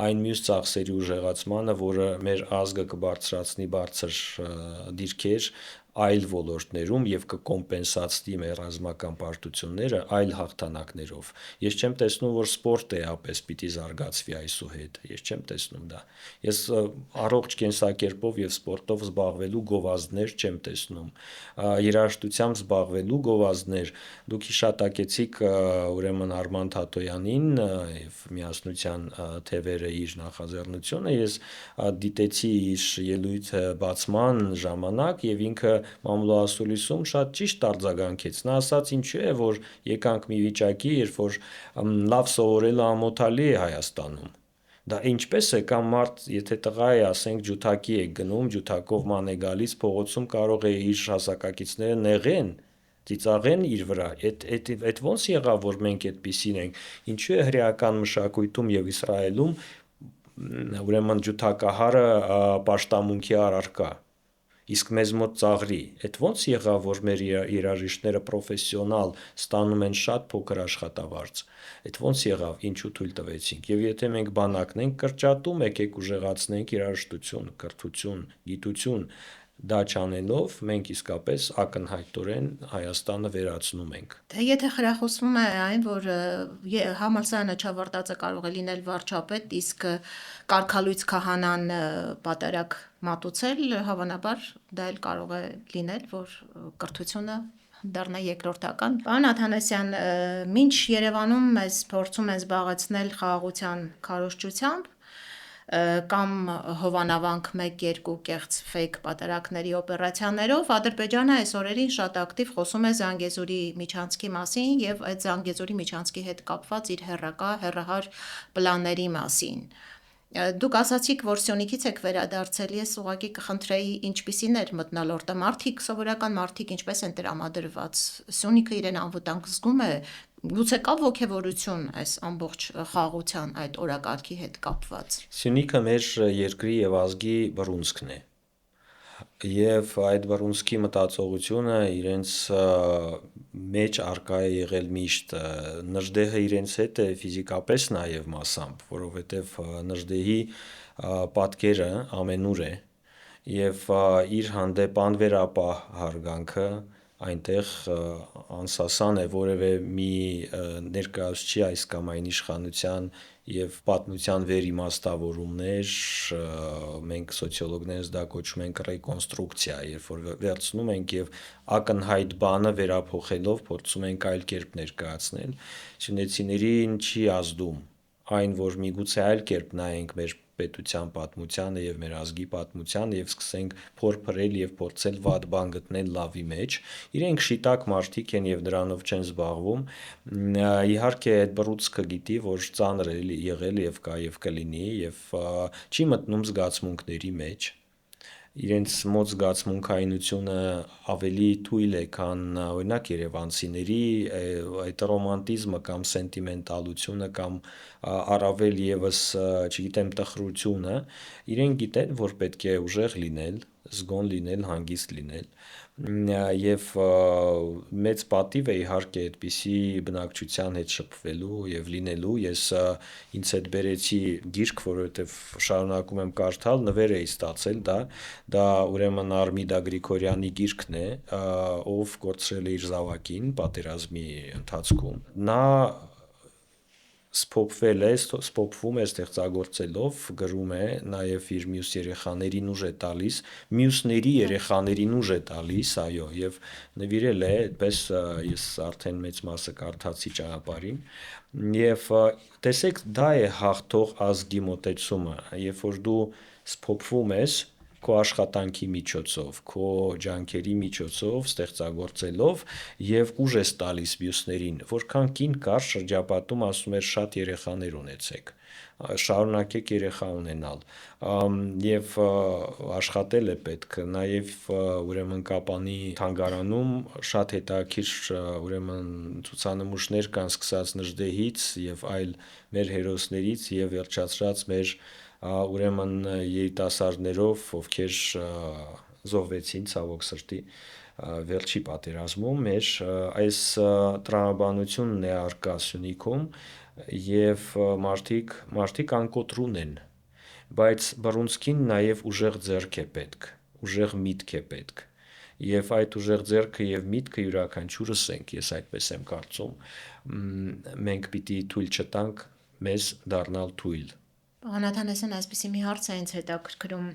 այն մյուս ծախսերի ուժեղացմանը, որը մեր ազգը կբարձրացնի բարձր դիրքեր այլ ոլորտներում եւ կկոմպենսացնի մեր ռազմական պարտությունները այլ հաղթանակներով։ Ես չեմ տեսնում, որ սպորտը էապես պիտի զարգացվի այսուհետ։ Ես չեմ տեսնում դա։ Ես առողջ կենսակերպով եւ սպորտով զբաղվելու գովազդներ չեմ տեսնում։ Երաժշտությամբ զբաղվելու գովազդներ։ Դուք հիշատակեցիք ուրեմն Արման Թաթոյանին եւ միասնության թևերը իր նախաձեռնությունը։ Ես դիտեցի իր ելույթը բացման ժամանակ եւ ինքը մամուլոասուլիսում շատ ճիշտ արձագանքեց։ Նա ասաց ինչու է որ եկանք մի վիճակի, երբ որ լավ սովորելը ամոթալի է Հայաստանում։ Դա ինչպես է կամ մարդ, եթե տղա է, ասենք ջութակի է գնում, ջութակով ման է գալիս փողոցում կարող է իր հասակակիցները նեղեն, ծիծաղեն իր վրա։ Այդ ոնց եղավ որ մենք այդպիսին ենք։ Ինչու է հրեական մշակույթում եւ Իսրայելում ուրեմն ջութակահարը պաշտամունքի առարկա։ Իսկ մեզ մոտ ծաղրի։ Այդ ոնց եղավ, որ մեր երաժիշտները պրոֆեսիոնալ ստանում են շատ փոքր աշխատավարձ։ Այդ ոնց եղավ, ինչու թույլ տվեցինք։ Եվ եթե մենք բանակն ենք կրճատում, եկեք ուժեղացնենք երաժշտություն, կրթություն, գիտություն, դա չանելով մենք իսկապես ակնհայտորեն Հայաստանը վերացնում ենք։ Թե եթե խրախուսվում է այն, որ համալսարանը չավարտածը կարող է լինել վարչապետ, իսկ կարգալույց քահանան պատարագ մատուցել, հավանաբար դա էլ կարող է լինել, որ կրթությունը դառնա երկրորդական։ Պարոն Աթանասյան, մինչ Երևանում մեզ փորձում են զբաղեցնել խաղաղության քարոզչությամբ կամ հովանավանք 1-2 կեղծ ֆեյք պատարակների օպերացիաներով, Ադրբեջանը այս օրերին շատ ակտիվ խոսում է Զանգեզուրի միջանցքի մասին եւ այդ Զանգեզուրի միջանցքի հետ կապված իր հեռահար պլանների մասին։ Դուք ասացիք, որ Սյունիքից եք վերադարձել, ես ուղղակի կխնդրեի ինչպիսին էր մթնոլորտը, սովորական մարդիկ ինչպես են տրամադրված, Սյունիքը իրեն անվտանգ զգում է, գուցե կա ոգևորություն այս ամբողջ խաղաղության այդ օրակարգի հետ կապված։ Սյունիքը մեր երկրի եւ ազգի բռունցքն է։ Եվ այդ բռունցքի մտածողությունը իրենց մեջ արկա է եղել միշտ։ Նժդեհը իրենց հետ է ֆիզիկապես նաև մասամբ, որովհետև Նժդեհի պատկերը ամենուր է եւ իր հանդեպ անվերապահ հարգանքը այնտեղ անսասան է որևէ մի ներկայացուցիչ այս կամ այն իշխանության եւ պատմության վերիմաստավորումներ, մենք սոցիոլոգներս դա կոչում ենք ռեկոնստրուկցիա, երբ որ վերցնում ենք եւ ակնհայտ բանը վերափոխելով փորձում ենք այլ կերպ ներկայացնել, սյունեցիներին չի ազդում այն, որ միգուցե այլ կերպ նայենք մեր պետության պատմությանը եւ մեր ազգի պատմությանը եւ սկսենք փորփրել եւ փորձել վատ բան գտնել լավի մեջ, իրենք շիտակ մարդիկ են եւ դրանով չեն զբաղվում։ Իհարկե այդ բռուցքը գիտի, որ ծանր է եղել եւ կա եւ կլինի եւ չի մտնում զգացմունքների մեջ։ Իրենց մոտ զգացմունքայինությունը ավելի թույլ է, քան օրինակ երևանցիների այդ ռոմանտիզմը կամ սենտիմենտալությունը կամ առավել եւս, չգիտեմ, տխրությունը, իրենք գիտեն, որ պետք է ուժեղ լինել, զգոն լինել, հանգիստ լինել եւ մեծ պատիվ է իհարկե այդպիսի բնակչության հետ շփվելու եւ լինելու։ Ես ինձ հետ բերեցի գիրք, որովհետեւ շարունակում եմ կարդալ, նվեր էի ստացել դա ուրեմն Արմիդա Գրիգորյանի գիրքն է, ով կորցրել է իր զավակին պատերազմի ընթացքում։ Նա սփոփվում է ստեղծագործելով, գրում է, նաև իր մյուս երեխաներին ուժ է տալիս, մյուսների երեխաներին ուժ է տալիս, այո, եւ նվիրել է, այդպես ես արդեն մեծ մասը կարդացի ճանապարհին, եւ տեսեք, դա է հաղթող ազգի մոտեցումը, երբ որ դու սփոփվում ես քո աշխատանքի միջոցով, քո ջանքերի միջոցով, ստեղծագործելով եւ ուժ ես տալիս մյուսներին, որքան կին կար շրջապատում ասում էր շատ երեխաներ ունեցեք, շարունակեք երեխա ունենալ եւ աշխատել է պետք, նաեւ ուրեմն Կապանի թանգարանում շատ հետաքրքիր ուրեմն ցուցանմուշներ կան սկսած Նժդեհից եւ այլ մեր հերոսներից եւ վերջացրած մեր ուրեմն երիտասարդներով, ովքեր զոհվեցին ցավոք սրտի վերջի պատերազմում, այս տրամաբանությունն է առկա Սյունիքում եւ մարդիկ անկոտրուն են, բայց բռունցքին նաև ուժեղ ձեռք է պետք, ուժեղ միտք է պետք։ Եվ այդ ուժեղ ձեռքը եւ միտքը յուրաքանչյուրս ենք, ես այդպես եմ կարծում, մենք պիտի թույլ չտանք մեզ դառնալ թույլ։ Պարոն Աթանասյան, այսպեսի մի հարց է ինձ հետաքրքրում։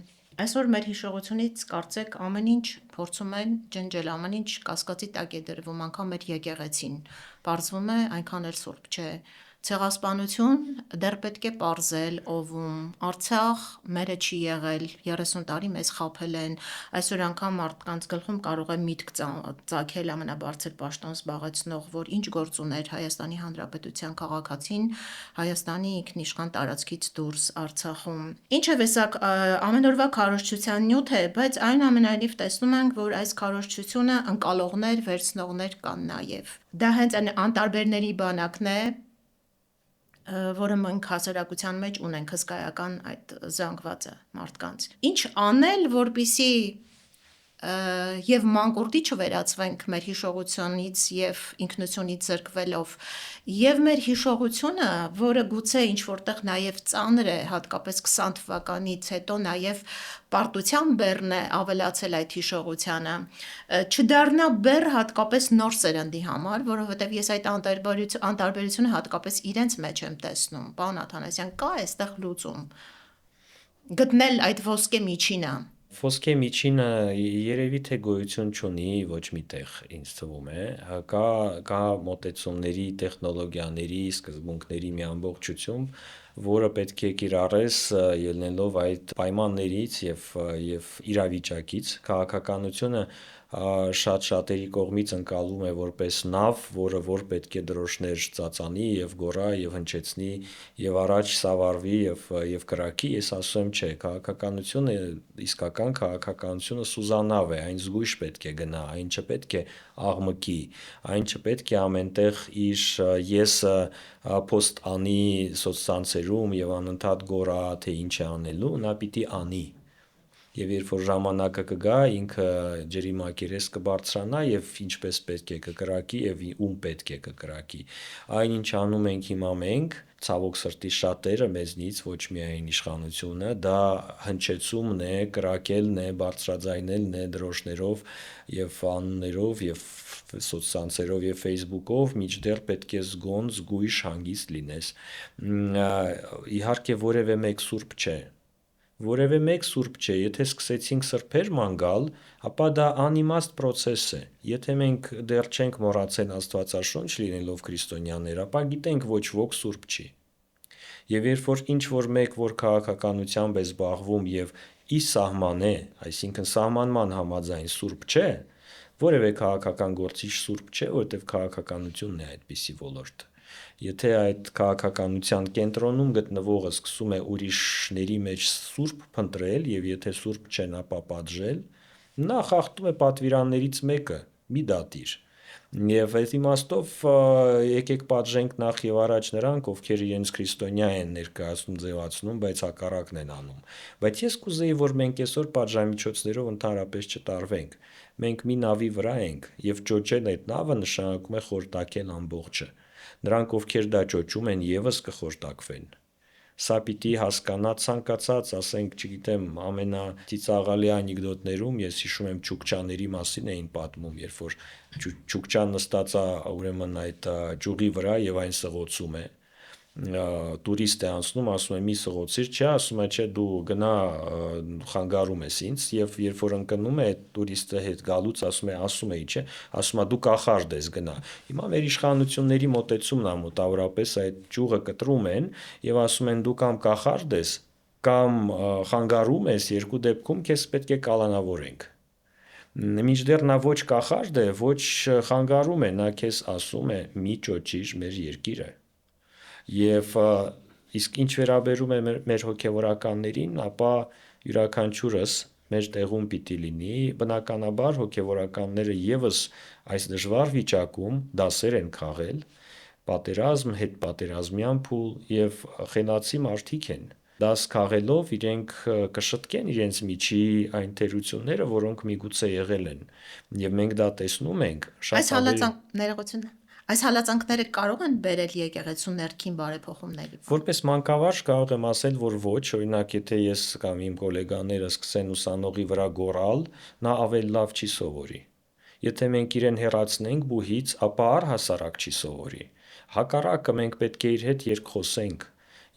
Այսօր մեր հիշողությունից կարծեք ամեն ինչ փորձում են ջնջել, ամեն ինչ կասկածի տակ է դրվում, անգամ մեր եկեղեցին։ Պարզվում է այնքան էլ սուրբ չէ։ Ցեղասպանություն դեռ պետք է պարզել ովում։ Արցախ մերը չի եղել, 30 տարի մեզ խաբել են։ Այսօր անգամ մարդկանց գլխում կարող է միտք ծագել ամենաբարձր պաշտոն զբաղեցնող, որ ինչ գործ ուներ Հայաստանի Հանրապետության քաղաքացին Հայաստանի ինքնիշխան տարածքից դուրս Արցախում։ Ինչևէ, սա ամենօրվա քարոզչության նյութ է, բայց այնուամենայնիվ տեսնում ենք, որ այս քարոզչությունը ընկալողներ, վերցնողներ կան նաև։ Դա հենց այն անտարբերների բանակն է, որը մենք հասարակության մեջ ունենք, հսկայական այդ զանգվածը մարդկանց։ Ինչ անել, որպեսզի եւ մանկուրտի չվերածվենք մեր հիշողությունից եւ ինքնությունից զրկվելով, եւ մեր հիշողությունը, որը գուցե ինչ որտեղ նաեւ ծանր է, հատկապես 20 թվականից հետո նաեւ պարտության բեռն է ավելացել այդ հիշողությանը, չդառնա բեռ հատկապես նոր սերնդի համար, որովհետեւ ես այդ անտարբերությունը հատկապես իրենց մեջ եմ տեսնում։ Պարոն Աթանասյան, կա այստեղ լուծում գտնել այդ ոսկե միջինը։ Ոսկե միջինը երևի թե գոյություն չունի ոչ միտեղ, ինձ թվում է, կա մոտեցումների, տեխնոլոգիաների, սկզբունքների մի ամբողջություն, որը պետք է կիրառես ելնելով այդ պայմաններից եւ իրավիճակից։ Քաղաքականությունը շատերի կողմից ընկալվում է որպես նավ, որը որ պետք է դրոշներ ծածանի եւ գոռա եւ հնչեցնի եւ առաջ սավառվի եւ կրակի, ես ասում եմ չէ, քաղաքականությունը, իսկական քաղաքականությունը սուզանավ է, այն զգույշ պետք է գնա, այն չպետք է աղմկի, այն չպետք է ամենտեղ իր եսը post անի սոցցանցերում եւ անընդհատ գոռա, թե ինչ է անելու, նա պիտի անի։ Եվ երբ որ ժամանակը կգա, ինքը ջրի մակերես կբարձրանա եւ ինչպես պետք է կկրակի եւ ում պետք է կկրակի։ Այն ինչ անում ենք հիմա մենք, ցավոք սրտի շատերը մեզնից, ոչ միայն իշխանությունը, դա հնչեցումն է, կրակելն է, բարձրաձայնելն է դրոշներով եւ անուններով եւ սոցցանցերով եւ Facebook-ով, մինչդեռ պետք է զգոն, զգույշ, հանգիստ լինես։ Իհարկե որևէ մեկ սուրբ չէ։ Որևէ մեկ սուրբ չէ, եթե սկսեցինք սրբեր ման գալ, ապա դա անիմաստ process է։ Եթե մենք դեռ չենք մոռացել Աստվածաշունչ լինելով քրիստոնյաներ, ապա գիտենք ոչ ոք սուրբ չի։ Եվ երբ որ ինչ որ մեկ որ քաղաքականությամբ է զբաղվում եւ ի սահմանե, այսինքն սահմանման համաձայն սուրբ չէ, որևէ քաղաքական գործիչ սուրբ չէ, որովհետեւ քաղաքականությունն է այդպիսի ոլորտ։ Եթե այդ քաղաքականության կենտրոնում գտնվողը սկսում է ուրիշների մեջ սուրբ փնտրել եւ եթե սուրբ չեն, ապա պատժել, նա խախտում է պատվիրաններից մեկը՝ մի դատիր։ Եվ այդ իմաստով եկեք պատժենք նախ եւ առաջ նրանք, ովքեր իրենց քրիստոնյա են ներկայացնում, ձևացնում, բայց հակառակն են անում։ Բայց ես կուզեի, որ մենք այսօր պատժամիջոցներով ընդհանրապես չտարվենք։ Մենք մի նավի վրա ենք եւ ճոճել այդ նավը նշանակում է խորտակել ամբողջը։ Նրանք, ովքեր դա ճոճում են, եւս կխորտակվեն։ Սա պիտի հասկանա ցանկացած, ասենք, չգիտեմ, ամենածիծաղալի անեկդոտներում ես հիշում եմ Չուկչաների մասին էին պատմում, երբ որ Չուկչան նստած է ուրեմն այդ ճյուղի վրա եւ այն սղոցում է, տուրիստ է անցնում, ասում է մի սղոցիր, չէ, ասում է չէ, դու գնա խանգարում ես ինձ եւ երբ որ ընկնում է այդ տուրիստը հետ գալուց ասում է չէ, ասում է դու կախարդ ես գնա։ Հիմա մեր իշխանությունների մոտեցումն է մոտավորապես այդ ճյուղը կտրում են եւ ասում են դու կամ կախարդ ես կամ խանգարում ես, երկու դեպքում քեզ պետք է կալանավորենք։ Մինչդեռ նա ոչ կախարդ է, ոչ խանգարում է, նա քեզ ասում է մի ճոճիր մեր երկիրը։ Եվ իսկ ինչ վերաբերում է մեր հոգևորականներին, ապա յուրաքանչյուրս մեր տեղում պիտի լինի, բնականաբար հոգևորականները եւս այս դժվար վիճակում դասեր են քաղել, պատերազմ, հետպատերազմյան փուլ եւ խելացի մարդիկ են, Դաս քաղելով իրենք կշտկեն իրենց միջի այն թերությունները, որոնք միգուցե եղել են, եւ մենք դա տեսնում ենք Այս շատ ավելի ներողություն, այս հալածանքները կարող են բերել եկեղեցու ներքին բարեփոխումների։ որպես մանկավարժ կարող եմ ասել, որ ոչ, օրինակ եթե ես կամ իմ գոլեգաները սկսեն ուսանողի վրա գոռալ, նա ավելի լավ չի սովորի։ Եթե մենք իրեն հեռացնենք բուհից, ապա առհասարակ չի սովորի։ Հակառակը մենք պետք է իր հետ երկխոսենք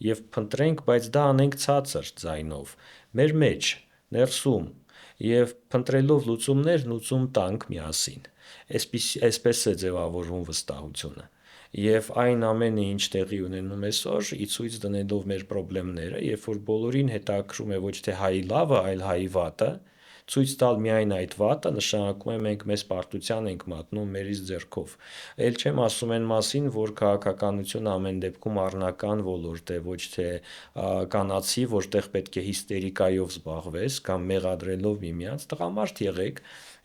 եւ փնտրենք, բայց դա անենք ցածր ձայնով, մեր մեջ, ներսում եւ փնտրելով լուծումներ, լուծում տանք միասին։ Այսպես է ձևավորվում վստահությունը։ Եվ այն ամենը, ինչ տեղի ունենում այսօր, ի ցույց դնելով մեր խնդիրները, երբ որ բոլորին հետաքրում է ոչ թե հայի լավը, այլ հայի վատը, ցույց տալ միայն այդ վատը նշանակում է մենք մեզ պարտության ենք մատնում մերից ձեռքով։ Էլ չեմ ասում այն մասին, որ քաղաքականությունը ամեն դեպքում առնական ոլորտ է, ոչ թե կանացի, որտեղ պետք է հիստերիկայով զբաղվես կամ մեղադրելով միմյանց, տղամարդ եղեք,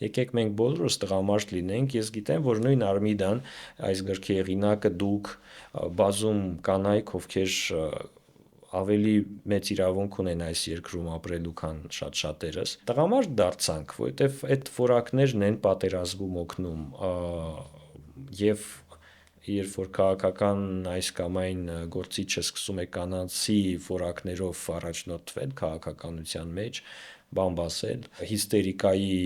եկեք մենք բոլորս տղամարդ լինենք, ես գիտեմ, որ նույն Արմիդան, այս գրքի հեղինակը, դուք, բազում կանայք, ովքեր ավելի մեծ իրավունք ունեն այս երկրում ապրելու, քան շատ շատերս, տղամարդ դարձանք, որովհետև այդ որակներն են պատերազմում օգնում, եւ երբ որ քաղաքական այս կամ այն գործիչը սկսում է կանացի որակներով առաջնորդվել քաղաքականության մեջ, բամբ ասել, հիստերիկայի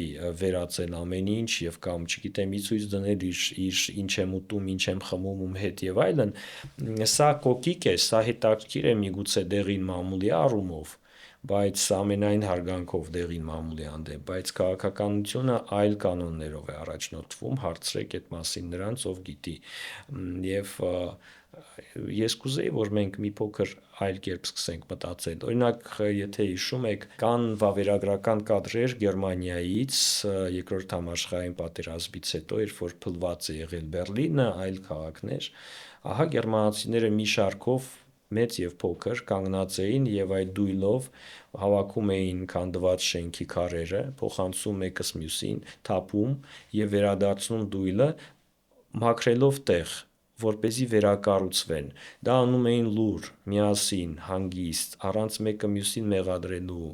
վերածել ամեն ինչ եւ կամ չգիտեմ ի ցույց դնել իր ինչ եմ ուտում, ինչ եմ խմում ում հետ եւ այլն, սա կոկիկ է, սա հետաքրքիր է միգուցե դեղին մամուլի առումով, բայց ամենայն հարգանքով դեղին մամուլի հանդեպ, բայց քաղաքականությունը այլ կանոններով է առաջնորդվում, հարցրեք այդ մասին նրանց, ով գիտի, եւ ես կուզեի, որ մենք մի փոքր այլ կերպ սկսենք մտածել։ Օրինակ, եթե հիշում եք, կան վավերագրական կադրեր Գերմանիայից երկրորդ համաշխարհային պատերազմից հետո, երբ որ փլված է եղել Բերլինը, այլ քաղաքներ, ահա գերմանացիները մի շարքով մեծ եւ փոքր կանգնած էին եւ այդ դույլով հավաքում էին քանդված շենքի քարերը, փոխանցում մեկս մյուսին, թափում եւ վերադարձնում դույլը, մաքրելով տեղ, որպեսզի վերակառուցվեն։ Դա անում էին լուռ, միասին, հանգիստ, առանց մեկը մյուսին մեղադրելու,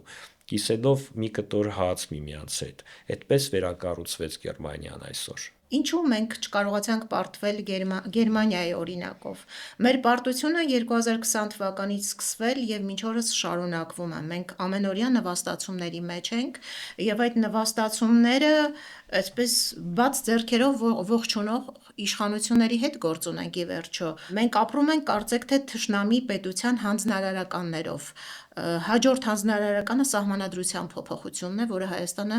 կիսելով մի կտոր հաց միմյանց հետ։ Այդպես վերակառուցվեց Գերմանիան այսօր։ Ինչու մենք չկարողացանք պարտվել Գերմանիայի օրինակով։ Մեր պարտությունը 2020 թվականից սկսվել եւ մինչ օրս շարունակվում է։ Մենք ամենօրյա նվաստացումների մեջ ենք եւ այդ նվաստացումները այսպես բաց ձեռքերով ողջունող իշխանությունների հետ գործ ունենք ի վերջո։ Մենք ապրում ենք կարծեք թե թշնամի պետության հանձնարարականներով։ Հաջորդ հանձնարարականը սահմանադրության փոփոխությունն է, որը Հայաստանը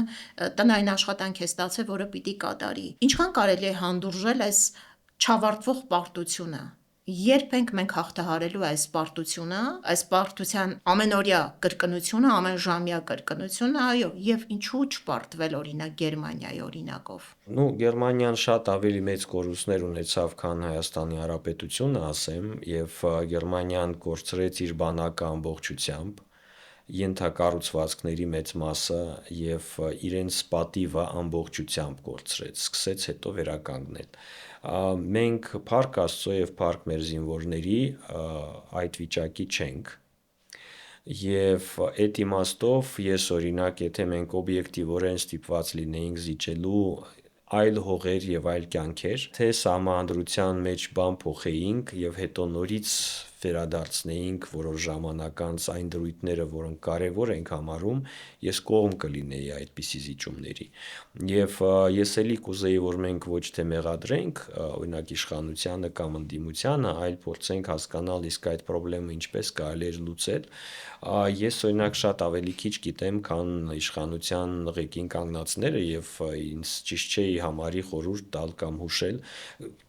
տնային աշխատանք է ստացել, որը պիտի կատարի։ Ինչքան կարելի է հանդուրժել այս չավարտվող պարտությունը։ Երբ ենք մենք հաղթահարելու այս պարտությունը, այս պարտության ամենօրյա կրկնությունը, ամենժամյա կրկնությունը, այո, եւ ինչու չպարտվել օրինակ Գերմանիայի օրինակով։ Գերմանիան շատ ավելի մեծ կորուստներ ունեցավ, քան Հայաստանի Հանրապետությունը, ասեմ, եւ Գերմանիան կորցրեց իր բանակը ամբողջությամբ, ենթակառուցվածքների մեծ մասը եւ իրենց պատիվը ամբողջությամբ կորցրեց, սկսեց հետո վերականգնել։ Մենք փառք Աստծո եւ փառք մեր զինվորների այդ վիճակի չենք։ Եվ այդ իմաստով ես օրինակ, եթե մենք օբյեկտիվորեն ստիպված լինեինք զիջելու այլ հողեր եւ այլ կյանքեր, թե սահմանադրության մեջ բան փոխեինք եւ հետո նորից վերադարձնեինք որոշ ժամանակ անց այն դրույթները, որոնք կարևոր ենք համարում, ես կողմ կլինեի այդպիսի զիջումների։ Եվ ես էլի կուզեի, որ մենք ոչ թե մեղադրենք օրինակ իշխանությանը կամ ընդդիմությանը, այլ փորձենք հասկանալ իսկ այդ խնդրեմը ինչպես կարելի է լուծել։ Ես օրինակ շատ ավելի քիչ գիտեմ, քան իշխանության ղեկին կանգնածները եւ ինձ ճիշտ չէի համարի խորհուրդ տալ կամ հուշել,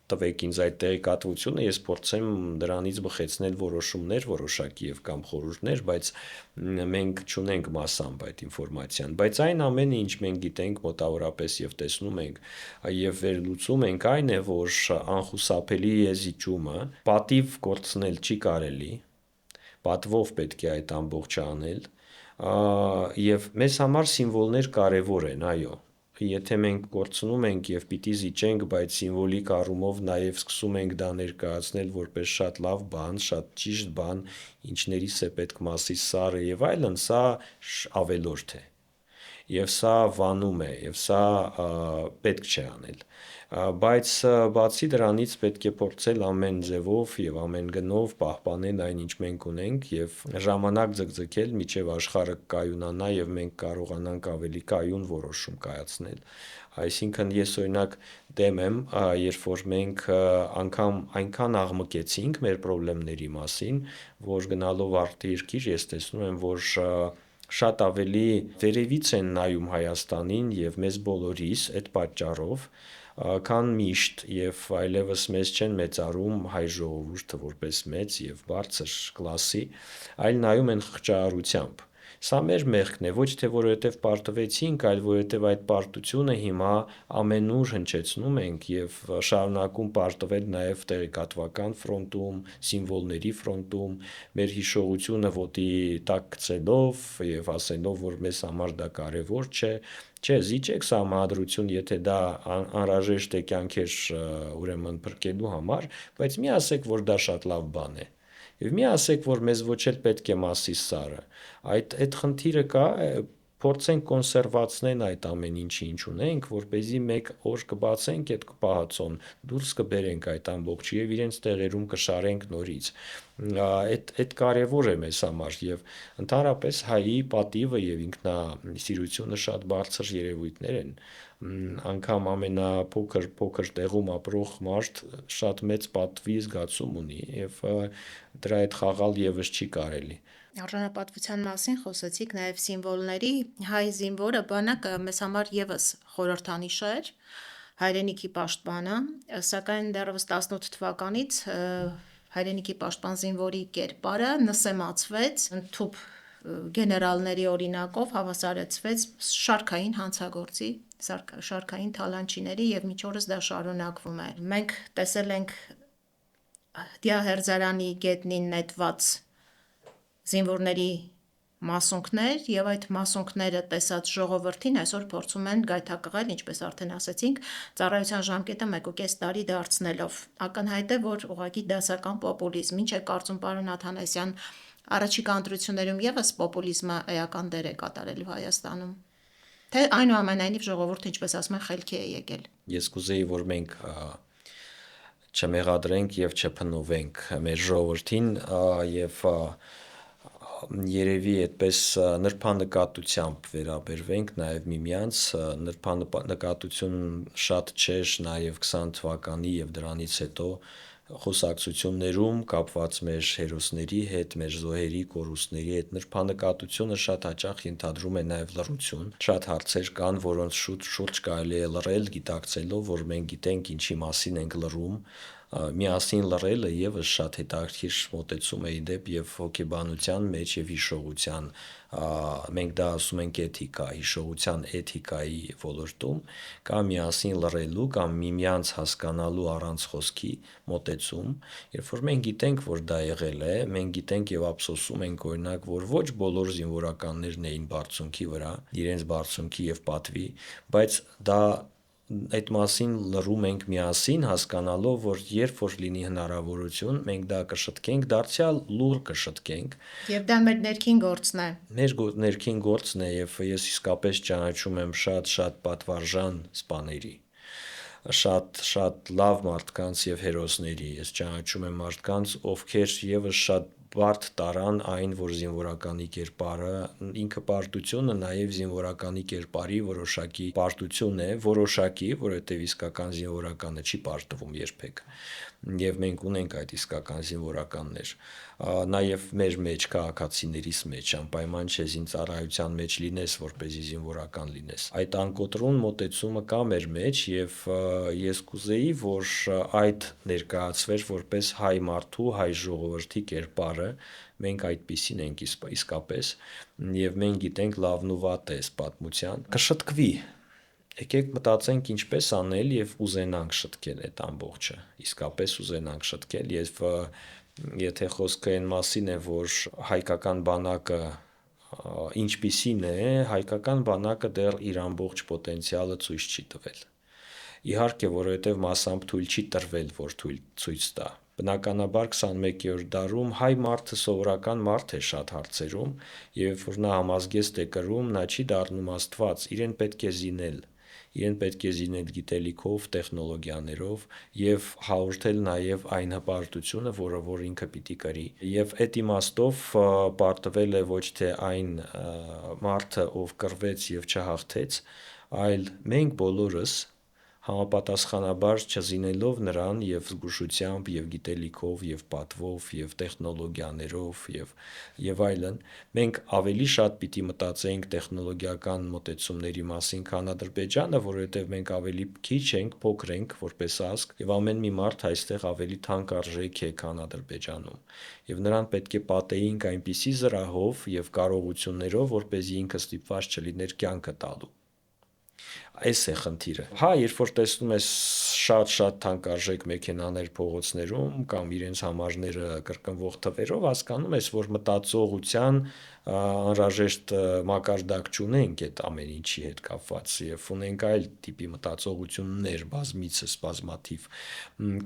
տվեք ինձ այդ տեղեկատվությունը, ես փորձեմ դրանից բխեցնել որոշումներ որոշակի եւ կամ խորհուրդներ, բայց մենք չունենք մասամբ այդ ինֆորմացիան, բայց այն ամենը, ինչ մենք գիտենք մոտավորապես եւ տեսնում ենք եւ վերլուծում ենք, այն է, որ անխուսափելի է զիջումը, պատիվ կորցնել չի կարելի, պատվով պետք է այդ ամբողջը անել, եւ մեզ համար սիմվոլներ կարեւոր են, այո, եթե մենք կորցնում ենք եւ պիտի զիջենք, բայց սիմվոլիկ առումով նաեւ սկսում ենք դա ներկայացնել որպես շատ լավ բան, շատ ճիշտ բան, ինչներիս է պետք Մասիս սարը եւ այլն, սա ավելորդ է։ Եվ սա վանում է, եւ սա պետք չէ անել։ Բայց բացի դրանից պետք է փորձել ամեն ձևով եւ ամեն գնով պահպանել այն, ինչ մենք ունենք եւ ժամանակ ձգձգել, միջև աշխարհը կայունանա եւ մենք կարողանանք ավելի կայուն որոշում կայացնել։ Այսինքն ես օրինակ դեմ եմ, երբ որ մենք անգամ այնքան աղմկեցինք մեր խնդիրների մասին, որ գնալով արտերկիր ես տեսնում եմ, որ շատ ավելի վերևից են նայում Հայաստանին եւ մեզ բոլորիս այդ պատճառով, քան միշտ եւ այլևս մեզ չեն մեծարում հայ ժողովուրդը որպես մեծ եւ բարձր կլասի, այլ նայում են խղճահարությամբ։ Սա մեր մեղքն է, ոչ թե որովհետև պարտվեցինք, այլ որովհետև այդ պարտությունը հիմա ամենուր հնչեցնում ենք եւ շարունակում պարտվել նաեւ տեղեկատվական ֆրոնտում, սիմվոլների ֆրոնտում, մեր հիշողությունը ոտի տակ գցելով եւ ասելով, որ մեզ համար դա կարեւոր չէ, չէ, զիջեք սահմանադրություն, եթե դա անհրաժեշտ է կյանքեր ուրեմն փրկելու համար, բայց մի ասեք, որ դա շատ լավ բան է։ Եվ մի ասեք, որ մեզ ոչ էլ պետք է Մասիս սարը։ Այդ խնդիրը կա, փորձենք կոնսերվացնել այդ ամեն ինչի ինչ ունենք, որպեսզի մեկ օր կբացենք այդ պահածոն, դուրս կբերենք այդ ամբողջը եւ իրենց տեղերում կշարենք նորից։ Այդ կարևոր է մեզ համար եւ ընդհանրապես հայի պատիվը եւ ինքնասիրությունը շատ բարձր երևույթներ են։ Անգամ ամենափոքր տեղում ապրող մարդ շատ մեծ պատվի զգացում ունի եւ դրա հետ խաղալ եւս չի կարելի։ Արժանապատվության մասին խոսեցիք, նաև սիմվոլների հայ զինվորը բանակը մեզ համար եւս խորհրդանիշ էր, հայրենիքի պաշտպանը, սակայն դեռևս 18 թվականից հայրենիքի պաշտպան զինվորի կերպարը նսեմացվեց, ընդཐུպ գեներալների օրինակով հավասարեցվեց շարքային հանցագործի, շարքային թալանչիների եւ մինչ օրս դա շարունակվում է։ Մենք տեսել ենք Դիահերձարանի գետնին նետված զինվորների մասունքներ եւ այդ մասունքները տեսած ժողովրդին այսօր փորձում են գայթակղել, ինչպես արդեն ասացինք, ծառայության ժամկետը 1.5 տարի դարձնելով։ Ակնհայտ է, որ ուղղակի դասական պոպուլիզմ, ինչ է կարծում պարոն Աթանասյան, առաջիկա ընտրություններում եւս պոպուլիզմը էական դեր է կատարելու Հայաստանում։ Թե այնուամենայնիվ ժողովուրդը, ինչպես ասում են, խելքի է եկել։ Ես կուզեի, որ մենք չմեղադրենք եւ չփնովենք մեր ժողովրդին եւ երևի այդպես նրբանկատությամբ վերաբերվենք նաեւ միմյանց, նրբանկատություն շատ չէր նաեւ 20 թվականի եւ դրանից հետո խոսակցություններում կապված մեր հերոսների հետ, մեր զոհերի, կորուստների հետ նրբանկատությունը շատ հաճախ ենթադրում է նաեւ լռություն։ Շատ հարցեր կան, որոնց շուրջ կարելի է լռել, գիտակցելով, որ մենք գիտենք ինչի մասին ենք լռում, միասին լռելը եւս շատ հետաքրքիր մոտեցում է իդեպ եւ հոգեբանության մեջ եւ հիշողության, մենք դա ասում ենք էթիկա, հիշողության էթիկայի ոլորտում, կամ միասին լռելու, կամ միմյանց հասկանալու առանց խոսքի մոտեցում, երբ որ մենք գիտենք, որ դա եղել է, մենք գիտենք եւ ափսոսում ենք օրինակ, որ ոչ բոլոր զինվորականներն էին բարձունքի վրա, իրենց բարձունքի եւ պատվի, բայց դա այդ մասին լռում ենք միասին, հասկանալով, որ երբ որ լինի հնարավորություն, մենք դա կշտկենք, դարձյալ լուր կշտկենք։ Եվ դա մեր ներքին գործն է։ Մեր ներքին գործն է եւ ես իսկապես ճանաչում եմ շատ պատվարժան սպաների, շատ լավ մարդկանց եւ հերոսների։ Ես ճանաչում եմ մարդկանց, ովքեր եւս շատ բարդ տարան այն, որ զինվորականի կերպարը, ինքը պարտությունը նաև զինվորականի կերպարի որոշակի պարտություն է, որոշակի, որովհետև իսկական զինվորականը չի պարտվում երբեք։ Եվ մենք ունենք այդ իսկական զինվորականներ, նաև մեր մեջ, քաղաքացիներիս մեջ, անպայման չէ զինծառայության մեջ լինես, որպեսզի զինվորական լինես։ Այդ անկոտրուն մոտեցումը կա մեր մեջ եւ ես կուզեի, որ այդ ներկայացվեր որպես հայ մարդու, հայ ժողովրդի կերպարը, մենք այդպիսին ենք իսկապես եւ մենք գիտենք լավն ու վատը այս պատմության, կշտկվի։ Եկեք մտածենք ինչպես անել եւ ուզենանք շտկել այդ ամբողջը, իսկապես ուզենանք շտկել եւ եթե խոսքը այն մասին է, որ հայկական բանակը ինչպիսին է, հայկական բանակը դեռ իր ամբողջ պոտենցիալը ցույց չի տվել։ Իհարկե, որովհետև մասամբ թույլ չի տրվել, որ ցույց տա։ Բնականաբար 21-րդ դարում հայ մարդը սովորական մարդ է շատ հարցերում, եւ երբ որ նա համազգեստ է կրում, նա չի դառնում Աստված, իրեն պետք է զինել։ Իրեն պետք է զինել գիտելիքով, տեխնոլոգիաներով եւ հաղորդել նաեւ այն հպարտությունը, որ ինքը պիտի կրի։ Եվ այդ իմաստով պարտվել է ոչ թե այն մարդը, ով կռվեց եւ չհաղթեց, այլ մենք բոլորս համապատասխանաբար չզինելով նրան եւ զգուշությամբ եւ գիտելիքով եւ պատվով եւ տեխնոլոգիաներով եւ այլն, մենք ավելի շատ պիտի մտածեինք տեխնոլոգիական մոտեցումների մասին, քան Ադրբեջանը, որովհետեւ մենք ավելի քիչ ենք, փոքր ենք որպես ազգ եւ ամեն մի մարդ այստեղ ավելի թանկարժեք է, քան Ադրբեջանում։ Եվ նրան պետք է պատեինք այնպիսի զրահով եւ կարողություններով, որպեսզի ինքը ստիպված չլիներ կյանքը տալու։ Այս է խնդիրը։ Հա, երբ որ տեսնում ես շատ թանկարժեք մեքենաներ փողոցներում կամ իրենց համարները կրկնվող թվերով, հասկանում ես, որ մտածողության անհրաժեշտ մակարդակ չունենք այդ ամեն ինչի հետ կապված եւ ունենք այլ տիպի մտածողություններ, բազմիցս բազմաթիվ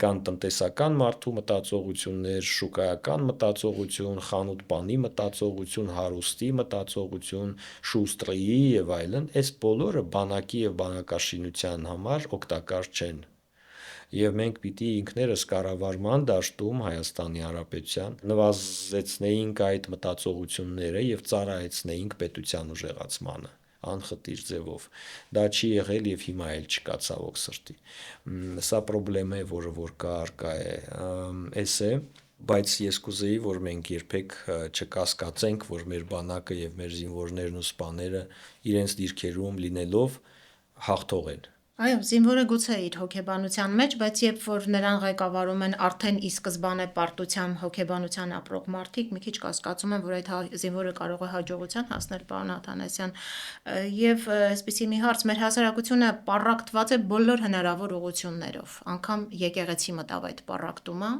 կան տնտեսական մարդու մտածողություններ, շուկայական մտածողություն, խանութպանի մտածողություն, հարուստի մտածողություն, շուստրիի եւ այլն, այս բոլորը բանակի եւ բանակաշինության համար օգտակար չեն։ Եվ մենք պիտի ինքներս կառավարման դաշտում Հայաստանի Հանրապետության նվազեցնեինք այդ մտածողությունները եւ ծառայեցնեինք պետության ուժեղացմանը անխտիր ձևով։ Դա չի եղել եւ հիմա էլ չկա ցավոք սրտի։ Սա խնդրեմ է, որ կա արկա է, էս է, բայց ես կուզեի, որ մենք երբեք չկասկածենք, որ մեր բանակը եւ մեր զինվորներն ու սպաները իրենց դիրքերում լինելով հաղթող են։ Այո, զինվորը գուցե իր հոգեբանության մեջ, բայց երբ որ նրան ղեկավարում են արդեն ի սկզբանե պարտության հոգեբանության ապրող մարդիկ, մի քիչ կասկածում եմ, որ այդ զինվորը կարող է հաջողության հասնել, պարոն Աթանասյան։ Եվ այսպիսի մի հարց, մեր հասարակությունը պառակտված է բոլոր հնարավոր ուղղություններով, անգամ եկեղեցի մտավ այդ պառակտումը,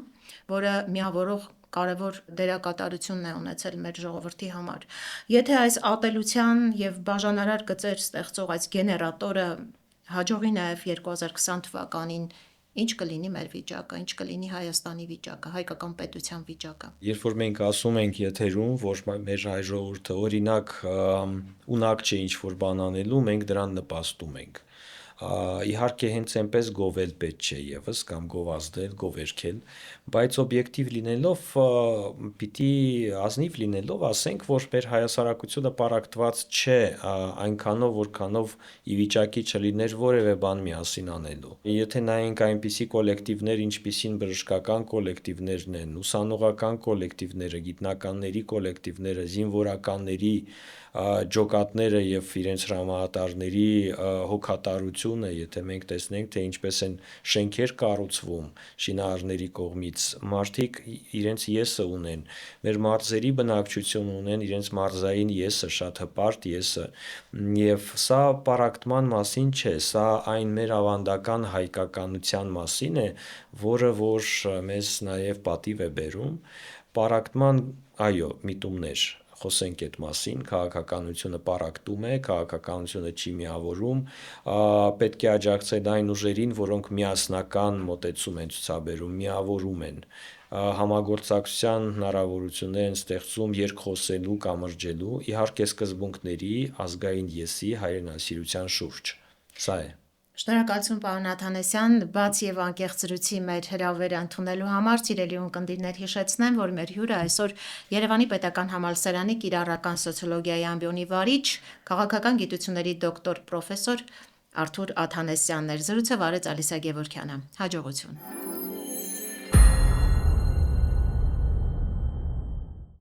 որը միավորող կարևոր դերակատարություն է ունեցել մեր ժողովրդի համար։ Եթե այս ատելության եւ բաժանարար գծեր ստեղծող այս գեներատորը հաջողի նաև 2020 թվականին, ինչ կլինի մեր վիճակը, ինչ կլինի Հայաստանի վիճակը, հայկական պետության վիճակը։ Երբ որ մենք ասում ենք եթերում, որ մեր հայ ժողովուրդը օրինակ ունակ չէ ինչ-որ բան անելու, մենք դրան նպաստում ենք։ Իհարկե հենց այնպես գովել պետք չէ եւս կամ գովազդել, գովերքել, բայց օբյեկտիվ լինելով, պիտի ազնիվ լինելով ասենք, որ մեր հայասարակությունը պառակտված չէ այնքանով, որքանով ի վիճակի չլիներ որևէ բան միասին անելու։ Եթե նայենք այնպիսի կոլեկտիվներ, ինչպիսին բժշկական կոլեկտիվներն են, ուսանողական կոլեկտիվները, գիտնականների կոլեկտիվները, զինվորականների ջոկատները եւ իրենց հրամանատարների հոգատարությունը, եթե մենք տեսնենք, թե ինչպես են շենքեր կառուցվում շինարարների կողմից, մարդիկ իրենց եսը ունեն, մեր մարզերի բնակչությունը ունեն իրենց մարզային եսը, շատ հպարտ եսը, եւ սա պառակտման մասին չէ, սա այն մեր ավանդական հայկականության մասին է, որը որ մեզ նաեւ պատիվ է բերում, պառակտման, այո, միտումներ խոսենք այդ մասին, քաղաքականությունը պառակտում է, քաղաքականությունը չի միավորում, պետք է աջակցել այն ուժերին, որոնք միասնական մոտեցում են ցուցաբերում, միավորում են, համագործակցության հնարավորություններ են ստեղծում երկխոսելու, կամրջելու, իհարկե սկզբունքների, ազգային եսի, հայրենասիրության շուրջ։ Սա է։ Շնորհակալություն, պարոն Աթանասյան, բաց եւ անկեղծ զրույցի մեր հրավերը ընդունելու համար, սիրելի ունկնդիրներ, հիշեցնեմ, որ մեր հյուրը այսօր Երևանի Պետական Համալսարանի կիրառական սոցիոլոգիայի ամբիոնի վարիչ, քաղաքական գիտությունների դոկտոր պրոֆեսոր Արթուր Աթանասյանն էր։ Զրույցը վարեց Ալիսա Գևորգյանը։ Հաջողություն։